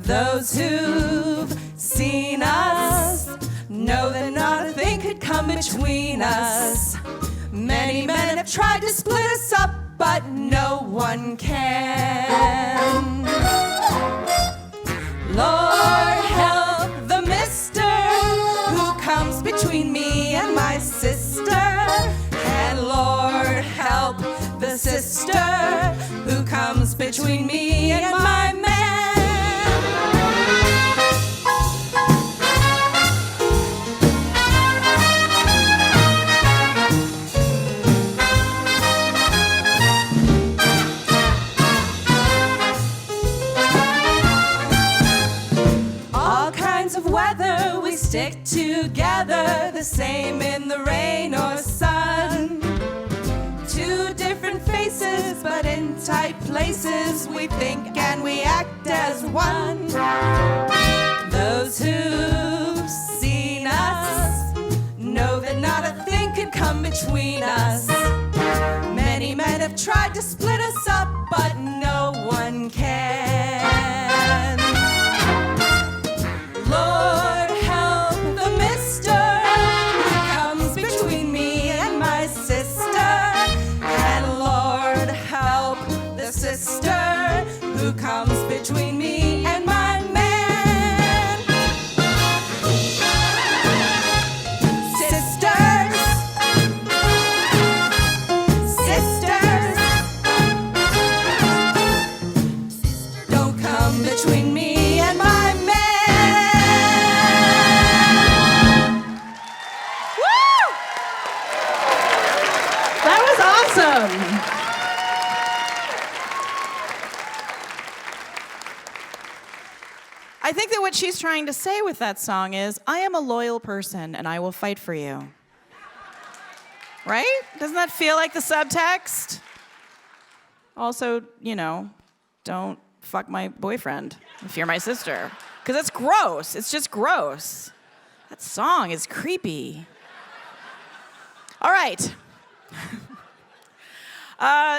Speaker 2: Those who've seen us know that not a thing could come between us. Many men have tried to split us up, but no one can. Lord help the mister who comes between me and my sister. And Lord help the sister who comes between me and my man. Of weather, we stick together, the same in the rain or sun. Two different faces, but in tight places, we think and we act as one. Those who've seen us know that not a thing could come between us. Many men have tried to split us up, but no one can. Lord help the mister who comes between me and my sister. And Lord help the sister who comes between me and my man. Sisters, sisters, don't come between me and my man.
Speaker 5: Awesome. I think that what she's trying to say with that song is, I am a loyal person and I will fight for you. Right? Doesn't that feel like the subtext? Also, you know, don't fuck my boyfriend if you're my sister. Because it's gross. It's just gross. That song is creepy. All right.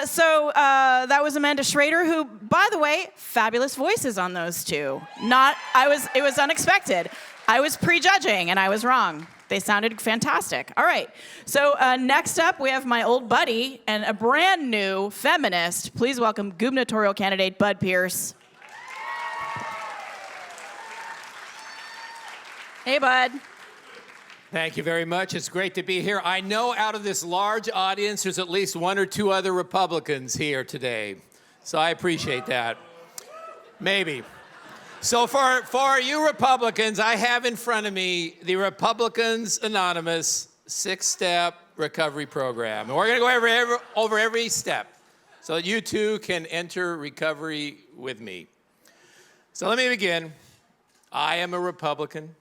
Speaker 5: So that was Amanda Schrader, who, by the way, fabulous voices on those two. It was unexpected. I was prejudging, and I was wrong. They sounded fantastic. All right. So next up, we have my old buddy and a brand new feminist. Please welcome gubernatorial candidate Bud Pierce. Hey, Bud.
Speaker 17: Thank you very much. It's great to be here. I know out of this large audience, there's at least one or two other Republicans here today. So I appreciate that. Maybe. So for you Republicans, I have in front of me the Republicans Anonymous 6-step recovery program. And we're going to go over every step so that you too can enter recovery with me. So let me begin. I am a Republican.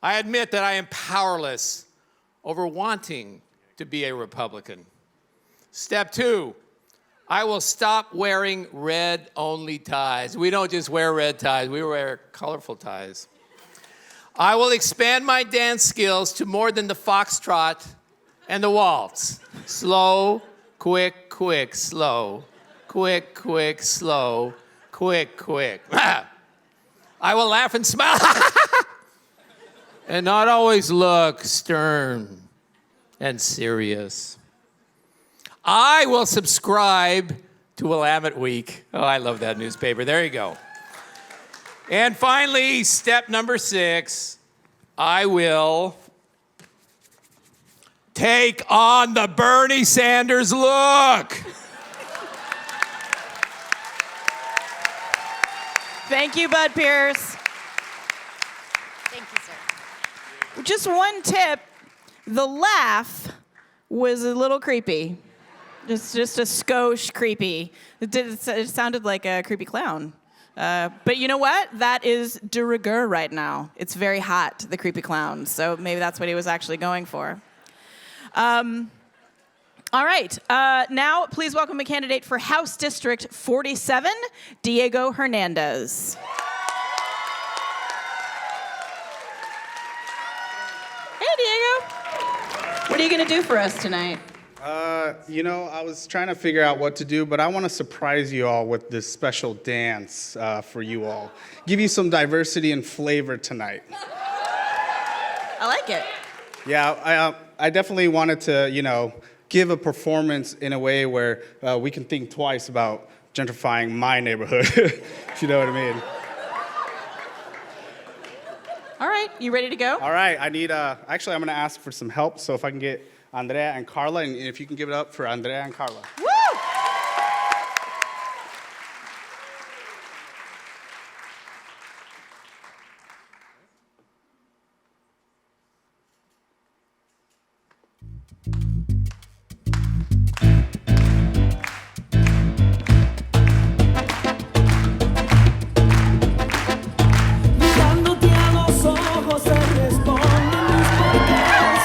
Speaker 17: I admit that I am powerless over wanting to be a Republican. Step 2, I will stop wearing red-only ties. We don't just wear red ties, we wear colorful ties. I will expand my dance skills to more than the foxtrot and the waltz. Slow, quick, quick, slow. Quick, quick, slow. Quick, quick. I will laugh and smile. And not always look stern and serious. I will subscribe to Willamette Week. Oh, I love that newspaper. There you go. And finally, step number 6, I will take on the Bernie Sanders look.
Speaker 5: Thank you, Bud Pierce.
Speaker 11: Thank you, sir.
Speaker 5: Just one tip, the laugh was a little creepy. Just a skosh creepy. It sounded like a creepy clown. But you know what? That is de rigueur right now. It's very hot, the creepy clown. So maybe that's what he was actually going for. All right. Now, please welcome a candidate for House District 47, Diego Hernandez. Hey, Diego. What are you going to do for us tonight?
Speaker 1: I was trying to figure out what to do, but I want to surprise you all with this special dance for you all. Give you some diversity and flavor tonight.
Speaker 5: I like it.
Speaker 1: Yeah, I definitely wanted to, give a performance in a way where we can think twice about gentrifying my neighborhood, if you know what I mean.
Speaker 5: All right, you ready to go?
Speaker 1: All right, I need, actually, I'm going to ask for some help, so if I can get Andrea and Carla, and if you can give it up for Andrea and Carla.
Speaker 5: Woo!
Speaker 22: Mirándote a los ojos se responden mis porqués.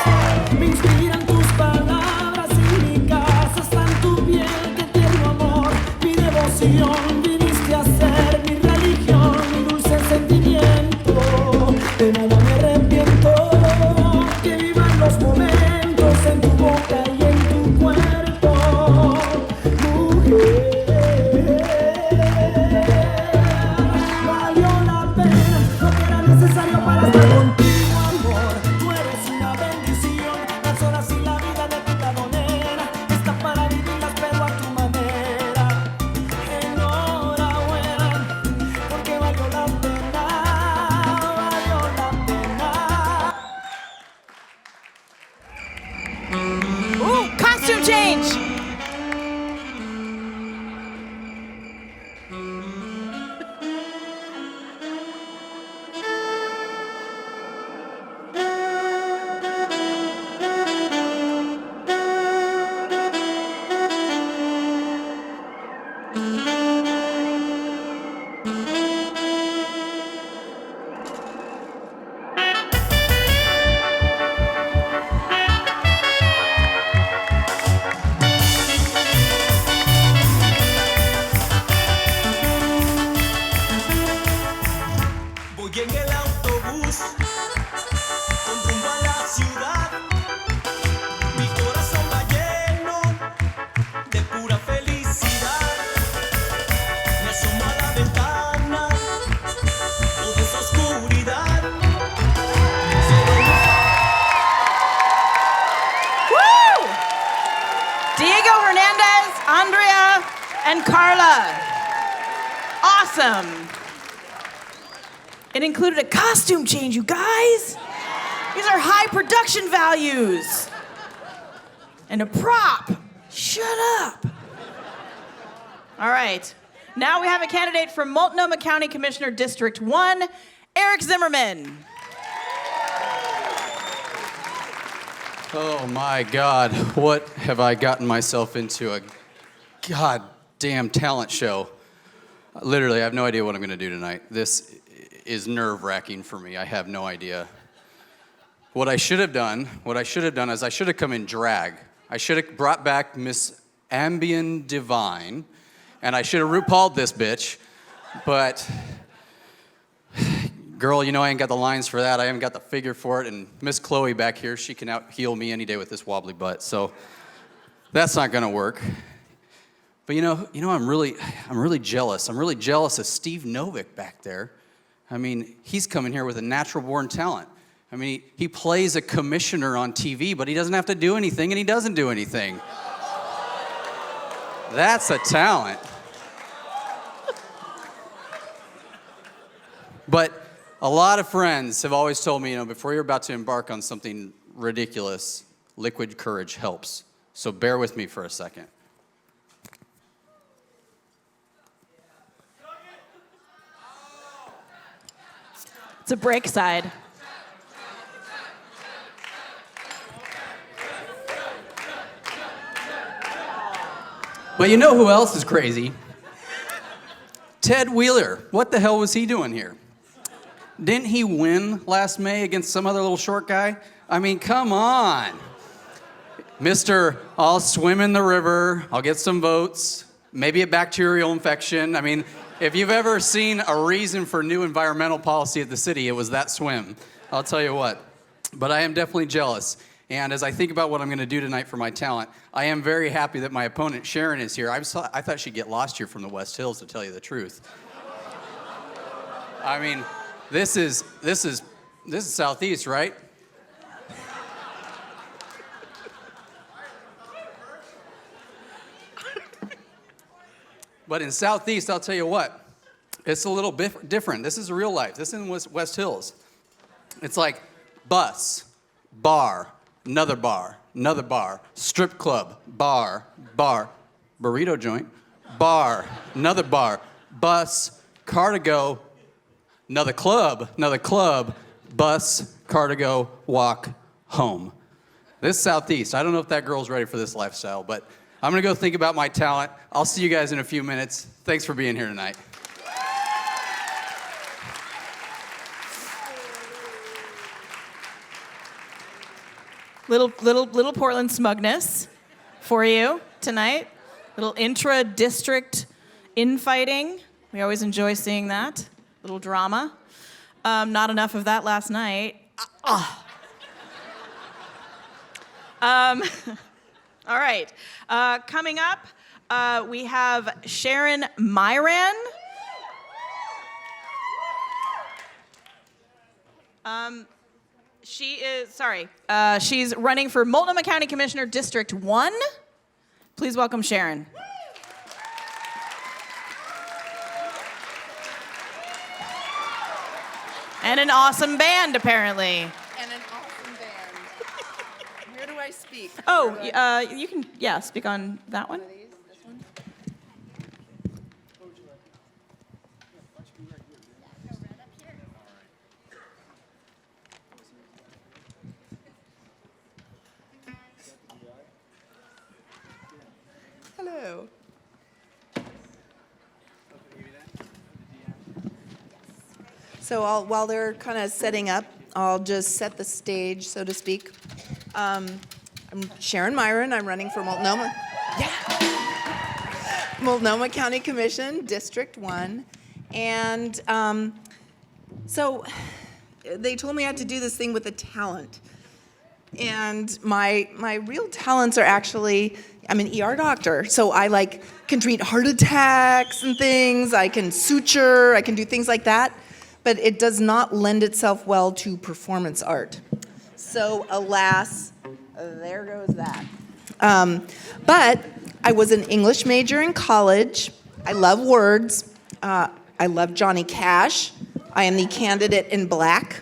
Speaker 22: Me inspiran tus palabras y mi casa está en tu piel. Que tierno amor, mi devoción. Viniste a ser mi religión, mi dulce sentimiento. De nada me arrepiento. Que vivan los momentos en tu boca y en tu cuerpo. Mujer. Valió la pena lo que era necesario para estar contigo, amor. Tú eres una bendición, las horas y la vida de tu lado, nena. Está para vivirlas, pero a tu manera. Enhorabuena, porque valió la pena, valió la pena.
Speaker 5: Ooh, costume change!
Speaker 22: Voy en el autobús con rumbo a la ciudad. Mi corazón va lleno de pura felicidad. Me asomo a la ventana, toda esa oscuridad.
Speaker 5: Woo! Diego Hernandez, Andrea, and Carla. Awesome. It included a costume change, you guys. These are high production values. And a prop. Shut up. All right. Now we have a candidate for Multnomah County Commissioner District 1, Eric Zimmerman.
Speaker 23: Oh my God, what have I gotten myself into? A goddamn talent show. Literally, I have no idea what I'm gonna do tonight. This is nerve-wracking for me. I have no idea. What I should have done is I should have come in drag. I should have brought back Miss Ambien Divine, and I should have RuPaul'd this bitch, but girl, I ain't got the lines for that. I haven't got the figure for it, and Miss Chloe back here, she can out-heel me any day with this wobbly butt, so that's not gonna work. But I'm really jealous. I'm really jealous of Steve Novick back there. I mean, he's coming here with a natural-born talent. I mean, he plays a commissioner on TV, but he doesn't have to do anything, and he doesn't do anything. That's a talent. But a lot of friends have always told me, before you're about to embark on something ridiculous, liquid courage helps. So bear with me for a second.
Speaker 5: It's a break side.
Speaker 23: But you know who else is crazy? Ted Wheeler. What the hell was he doing here? Didn't he win last May against some other little short guy? I mean, come on. Mr. I'll swim in the river, I'll get some votes, maybe a bacterial infection. I mean, if you've ever seen a reason for new environmental policy at the city, it was that swim. I'll tell you what. But I am definitely jealous. And as I think about what I'm going to do tonight for my talent, I am very happy that my opponent, Sharon, is here. I thought she'd get lost here from the West Hills, to tell you the truth. I mean, this is Southeast, right? But in Southeast, I'll tell you what, it's a little bit different. This is real life. This is in West Hills. It's like bus, bar, another bar, strip club, bar, burrito joint, bar, another bar, bus, car to go, another club, bus, car to go, walk, home. This is Southeast. I don't know if that girl's ready for this lifestyle, but I'm gonna go think about my talent. I'll see you guys in a few minutes. Thanks for being here tonight.
Speaker 5: Little Portland smugness for you tonight. Little intra-district infighting. We always enjoy seeing that. Little drama. Not enough of that last night. All right. Coming up, we have Sharon Myran. She's running for Multnomah County Commissioner District 1. Please welcome Sharon. And an awesome band, apparently.
Speaker 4: And an awesome band. Where do I speak?
Speaker 5: Oh, you can, speak on that one.
Speaker 4: Hello. So while they're kind of setting up, I'll just set the stage, so to speak. I'm Sharon Myran. I'm running for Multnomah County Commission, District 1. And so they told me I had to do this thing with a talent. And my real talents are actually, I'm an ER doctor, so I can treat heart attacks and things. I can suture, I can do things like that. But it does not lend itself well to performance art. So alas, there goes that. But I was an English major in college. I love words. I love Johnny Cash. I am the candidate in black.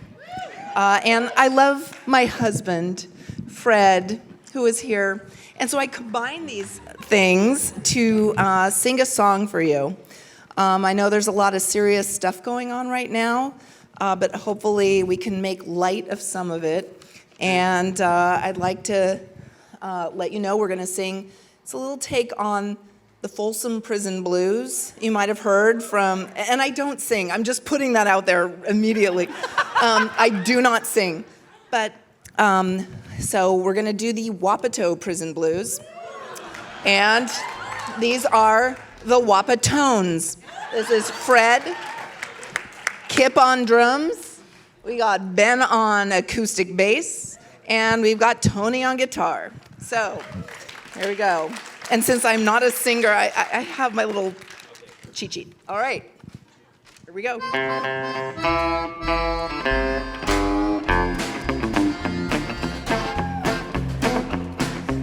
Speaker 4: And I love my husband, Fred, who is here. And so I combine these things to sing a song for you. I know there's a lot of serious stuff going on right now, but hopefully we can make light of some of it. And I'd like to let you know we're going to sing. It's a little take on the Folsom Prison Blues. You might have heard from, and I don't sing. I'm just putting that out there immediately. I do not sing. But so we're going to do the Wapato Prison Blues. And these are the Wapatones. This is Fred, Kip on drums, we got Ben on acoustic bass, and we've got Tony on guitar. So, here we go. And since I'm not a singer, I have my little cheat sheet. All right, here we go.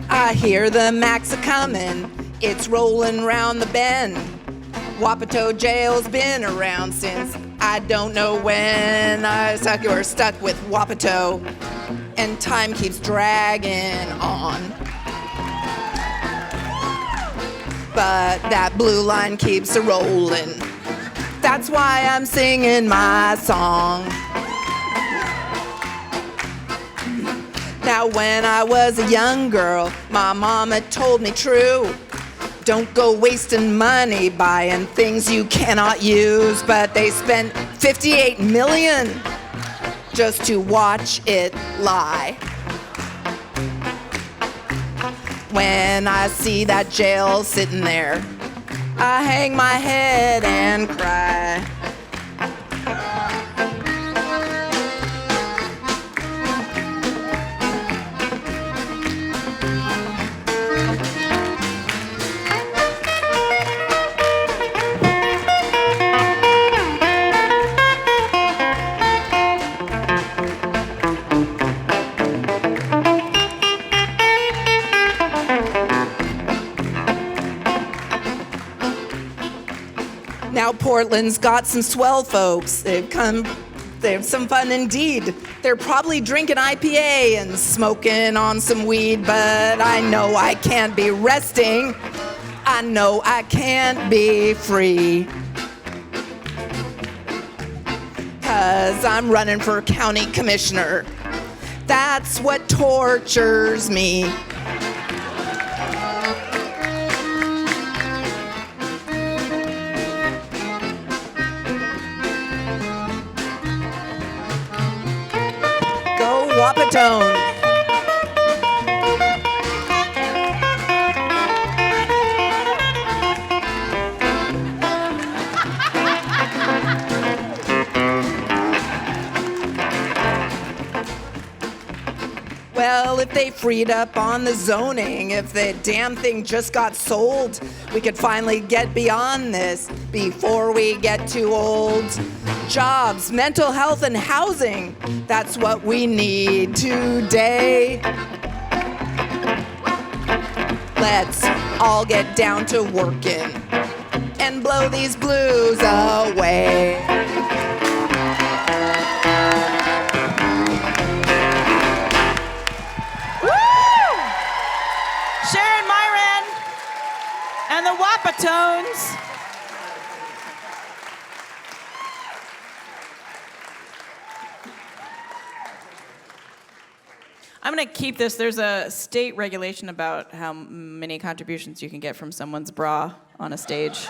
Speaker 4: I hear the Macs are coming, it's rolling round the bend. Wapato jail's been around since I don't know when. I was stuck with Wapato, and time keeps dragging on. But that blue line keeps a rolling. That's why I'm singing my song. Now, when I was a young girl, my mama told me true. Don't go wasting money buying things you cannot use. But they spent $58 million just to watch it lie. When I see that jail sitting there, I hang my head and cry. Now Portland's got some swell folks. They have some fun indeed. They're probably drinking IPA and smoking on some weed, but I know I can't be resting. I know I can't be free. 'Cause I'm running for county commissioner. That's what tortures me. Wapatone. Well, if they freed up on the zoning, if the damn thing just got sold, we could finally get beyond this before we get too old. Jobs, mental health, and housing, that's what we need today. Let's all get down to working and blow these blues away.
Speaker 5: Sharon Myron and the Wapatones. I'm going to keep this. There's a state regulation about how many contributions you can get from someone's bra on a stage.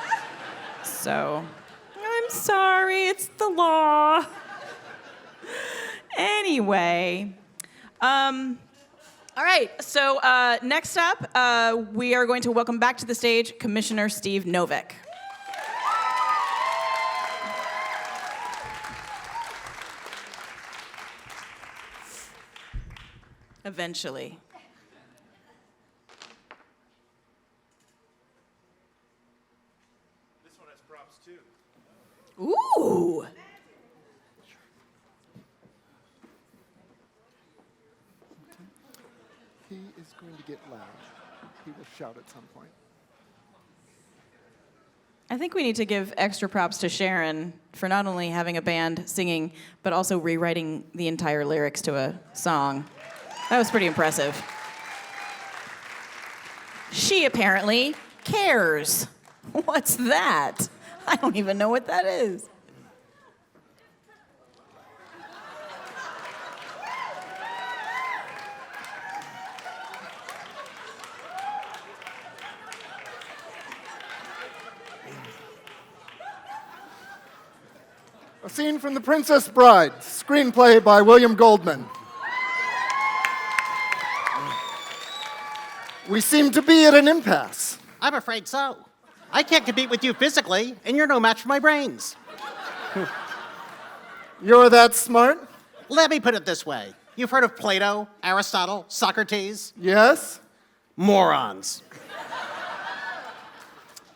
Speaker 5: So, I'm sorry, it's the law. Anyway, all right, so next up, we are going to welcome back to the stage Commissioner Steve Novick. Eventually.
Speaker 3: This one has props too.
Speaker 5: Ooh.
Speaker 7: He is going to get loud. He will shout at some point.
Speaker 5: I think we need to give extra props to Sharon for not only having a band singing, but also rewriting the entire lyrics to a song. That was pretty impressive. She apparently cares. What's that? I don't even know what that is.
Speaker 7: A scene from The Princess Bride, screenplay by William Goldman. We seem to be at an impasse.
Speaker 9: I'm afraid so. I can't compete with you physically, and you're no match for my brains.
Speaker 7: You're that smart?
Speaker 9: Let me put it this way. You've heard of Plato, Aristotle, Socrates?
Speaker 7: Yes?
Speaker 9: Morons.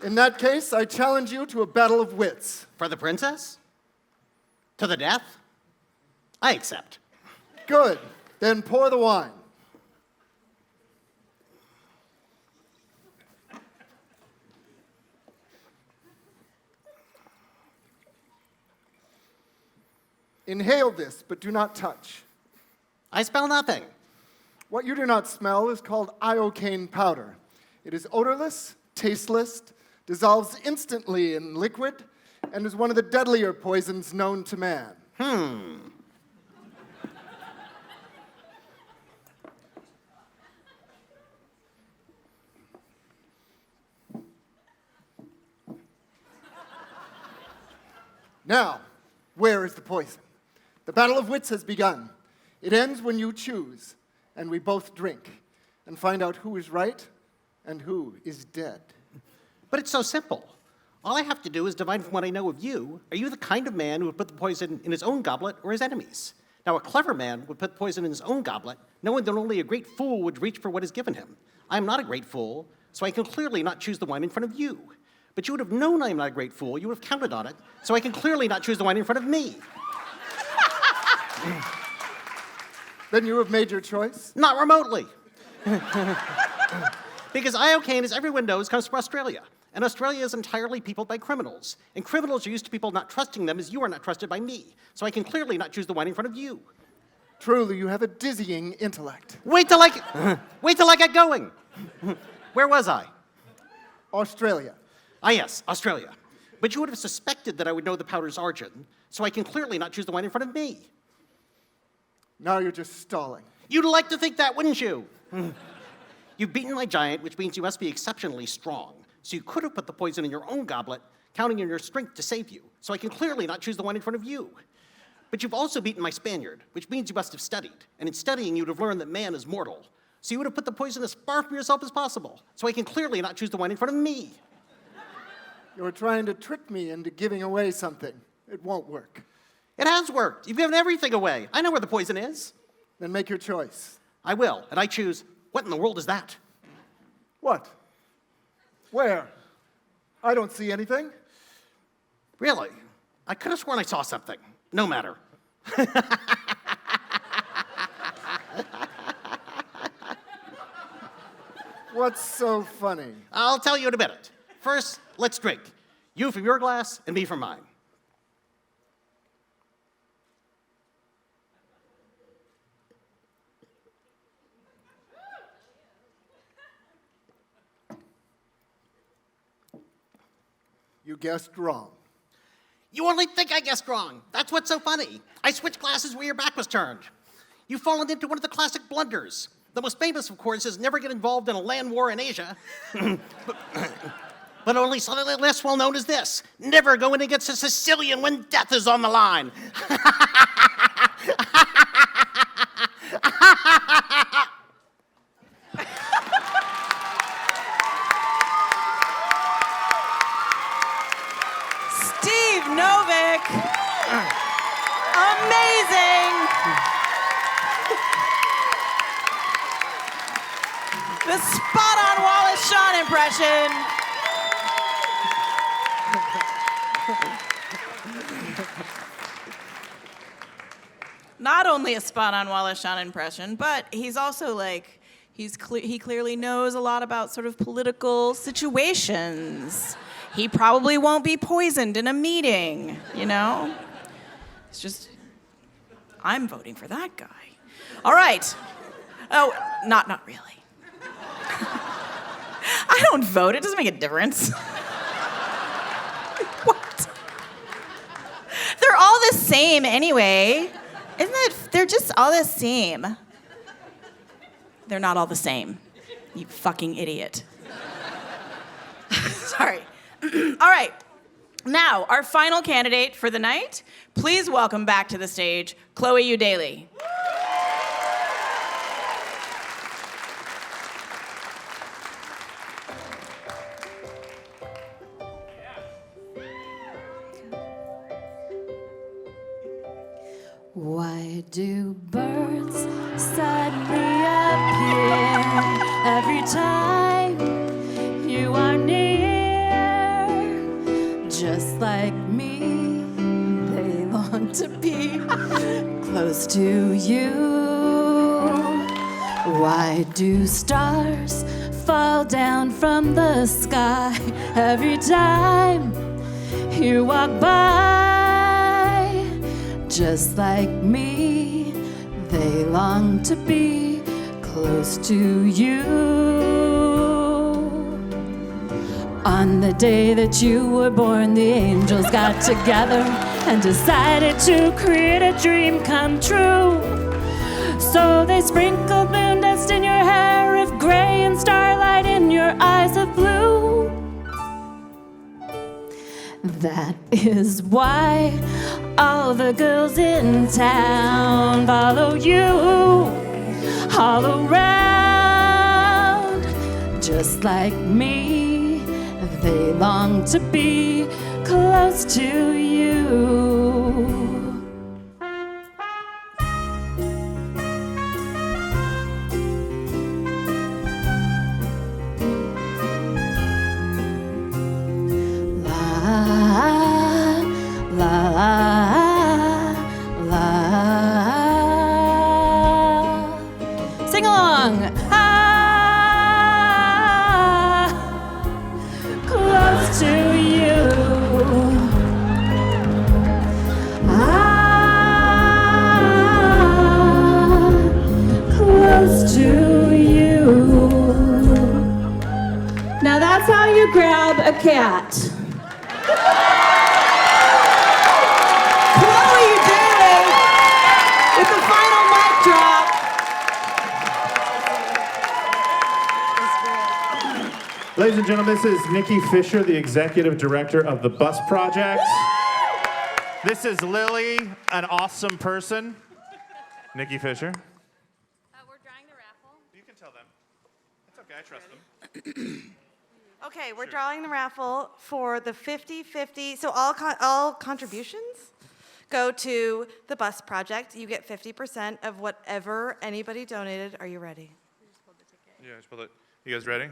Speaker 7: In that case, I challenge you to a battle of wits.
Speaker 9: For the princess? To the death? I accept.
Speaker 7: Good. Then pour the wine. Inhale this, but do not touch.
Speaker 9: I smell nothing.
Speaker 7: What you do not smell is called iocane powder. It is odorless, tasteless, dissolves instantly in liquid, and is one of the deadlier poisons known to man. Now, where is the poison? The battle of wits has begun. It ends when you choose, and we both drink, and find out who is right and who is dead.
Speaker 9: But it's so simple. All I have to do is divine from what I know of you. Are you the kind of man who would put the poison in his own goblet or his enemy's? Now, a clever man would put poison in his own goblet, knowing that only a great fool would reach for what is given him. I am not a great fool, so I can clearly not choose the wine in front of you. But you would have known I am not a great fool. You would have counted on it, so I can clearly not choose the wine in front of me.
Speaker 7: Then you have made your choice?
Speaker 9: Not remotely. Because iocane, as everyone knows, comes from Australia. And Australia is entirely peopled by criminals. And criminals are used to people not trusting them as you are not trusted by me. So I can clearly not choose the wine in front of you.
Speaker 7: Truly, you have a dizzying intellect.
Speaker 9: Wait till I get going. Where was I?
Speaker 7: Australia.
Speaker 9: Ah, yes, Australia. But you would have suspected that I would know the powder's origin, so I can clearly not choose the wine in front of me.
Speaker 7: Now you're just stalling.
Speaker 9: You'd like to think that, wouldn't you? You've beaten my giant, which means you must be exceptionally strong. So you could have put the poison in your own goblet, counting on your strength to save you. So I can clearly not choose the wine in front of you. But you've also beaten my Spaniard, which means you must have studied. And in studying, you'd have learned that man is mortal. So you would have put the poison as far from yourself as possible. So I can clearly not choose the wine in front of me.
Speaker 7: You're trying to trick me into giving away something. It won't work.
Speaker 9: It has worked. You've given everything away. I know where the poison is.
Speaker 7: Then make your choice.
Speaker 9: I will, and I choose, what in the world is that?
Speaker 7: What? Where? I don't see anything.
Speaker 9: Really? I could have sworn I saw something. No matter.
Speaker 7: What's so funny?
Speaker 9: I'll tell you in a minute. First, let's drink. You from your glass and me from mine.
Speaker 7: You guessed wrong.
Speaker 9: You only think I guessed wrong. That's what's so funny. I switched glasses where your back was turned. You've fallen into one of the classic blunders. The most famous, of course, is never get involved in a land war in Asia. But only slightly less well known is this. Never go in against a Sicilian when death is on the line.
Speaker 5: Steve Novick. Amazing. The spot-on Wallace Shawn impression. Not only a spot-on Wallace Shawn impression, but he's also like, he clearly knows a lot about sort of political situations. He probably won't be poisoned in a meeting, you know? It's just, I'm voting for that guy. All right. Oh, not really. I don't vote, it doesn't make a difference. What? They're all the same anyway. Isn't it? They're just all the same. They're not all the same, you fucking idiot. Sorry. All right. Now, our final candidate for the night, please welcome back to the stage, Chloe Eudaly.
Speaker 2: Why do birds suddenly appear every time you are near? Just like me, they long to be close to you. Why do stars fall down from the sky every time you walk by? Just like me, they long to be close to you. On the day that you were born, the angels got together and decided to create a dream come true. So they sprinkled moon dust in your hair of gray and starlight in your eyes of blue. That is why all the girls in town follow you all around. Just like me, they long to be close to you. Sing along. Close to you. Close to you. Now that's how you grab a cat. Chloe Daly with the final mic drop.
Speaker 3: Ladies and gentlemen, this is Nikki Fisher, the executive director of the Bus Project. This is Lily, an awesome person. Nikki Fisher.
Speaker 5: We're drawing the raffle.
Speaker 3: You can tell them. It's okay, I trust them.
Speaker 10: Okay, we're drawing the raffle for the 50-50. So all contributions go to the Bus Project. You get 50% of whatever anybody donated. Are you ready?
Speaker 3: Yeah, just pull it. You guys ready?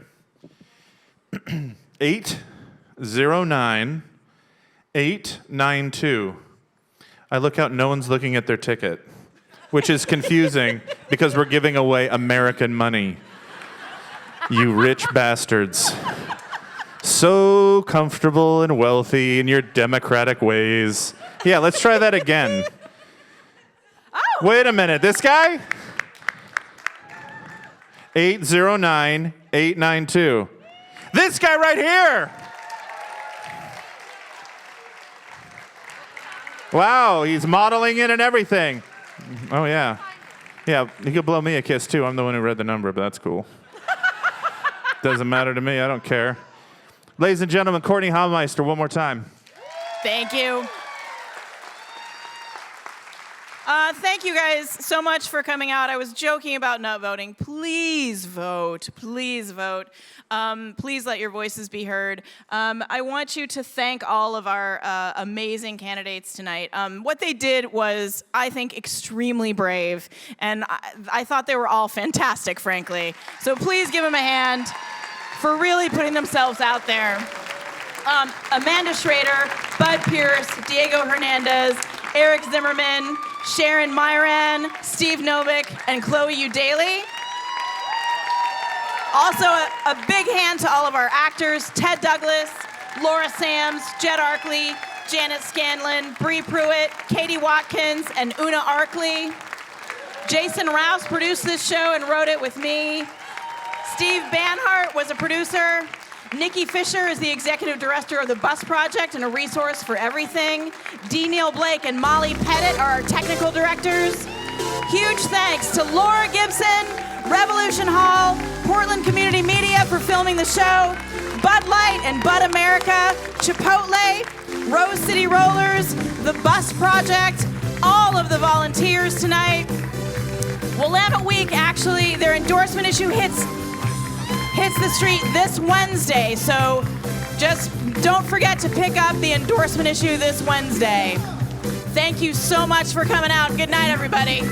Speaker 3: 809-892. I look out, no one's looking at their ticket, which is confusing because we're giving away American money. You rich bastards. So comfortable and wealthy in your democratic ways. Yeah, let's try that again. Wait a minute, this guy? 809-892. This guy right here. Wow, he's modeling it and everything. Oh, yeah. Yeah, he could blow me a kiss, too. I'm the one who read the number, but that's cool. Doesn't matter to me. I don't care. Ladies and gentlemen, Courtney Haumeister, one more time.
Speaker 5: Thank you. Thank you guys so much for coming out. I was joking about not voting. Please vote. Please vote. Please let your voices be heard. I want you to thank all of our amazing candidates tonight. What they did was, I think, extremely brave, and I thought they were all fantastic, frankly. So please give them a hand for really putting themselves out there. Amanda Schrader, Bud Pierce, Diego Hernandez, Eric Zimmerman, Sharon Myran, Steve Novick, and Chloe Udaly. Also, a big hand to all of our actors, Ted Douglas, Laura Sams, Jed Arkley, Janet Scanlon, Bree Pruitt, Katie Watkins, and Una Arkley. Jason Rouse produced this show and wrote it with me. Steve Banhart was a producer. Nikki Fisher is the executive director of the Bus Project and a resource for everything. D. Neil Blake and Molly Pettit are our technical directors. Huge thanks to Laura Gibson, Revolution Hall, Portland Community Media for filming the show, Bud Light and Bud America, Chipotle, Rose City Rollers, the Bus Project, all of the volunteers tonight. Willamette Week, actually, their endorsement issue hits the street this Wednesday, so just don't forget to pick up the endorsement issue this Wednesday. Thank you so much for coming out. Good night, everybody.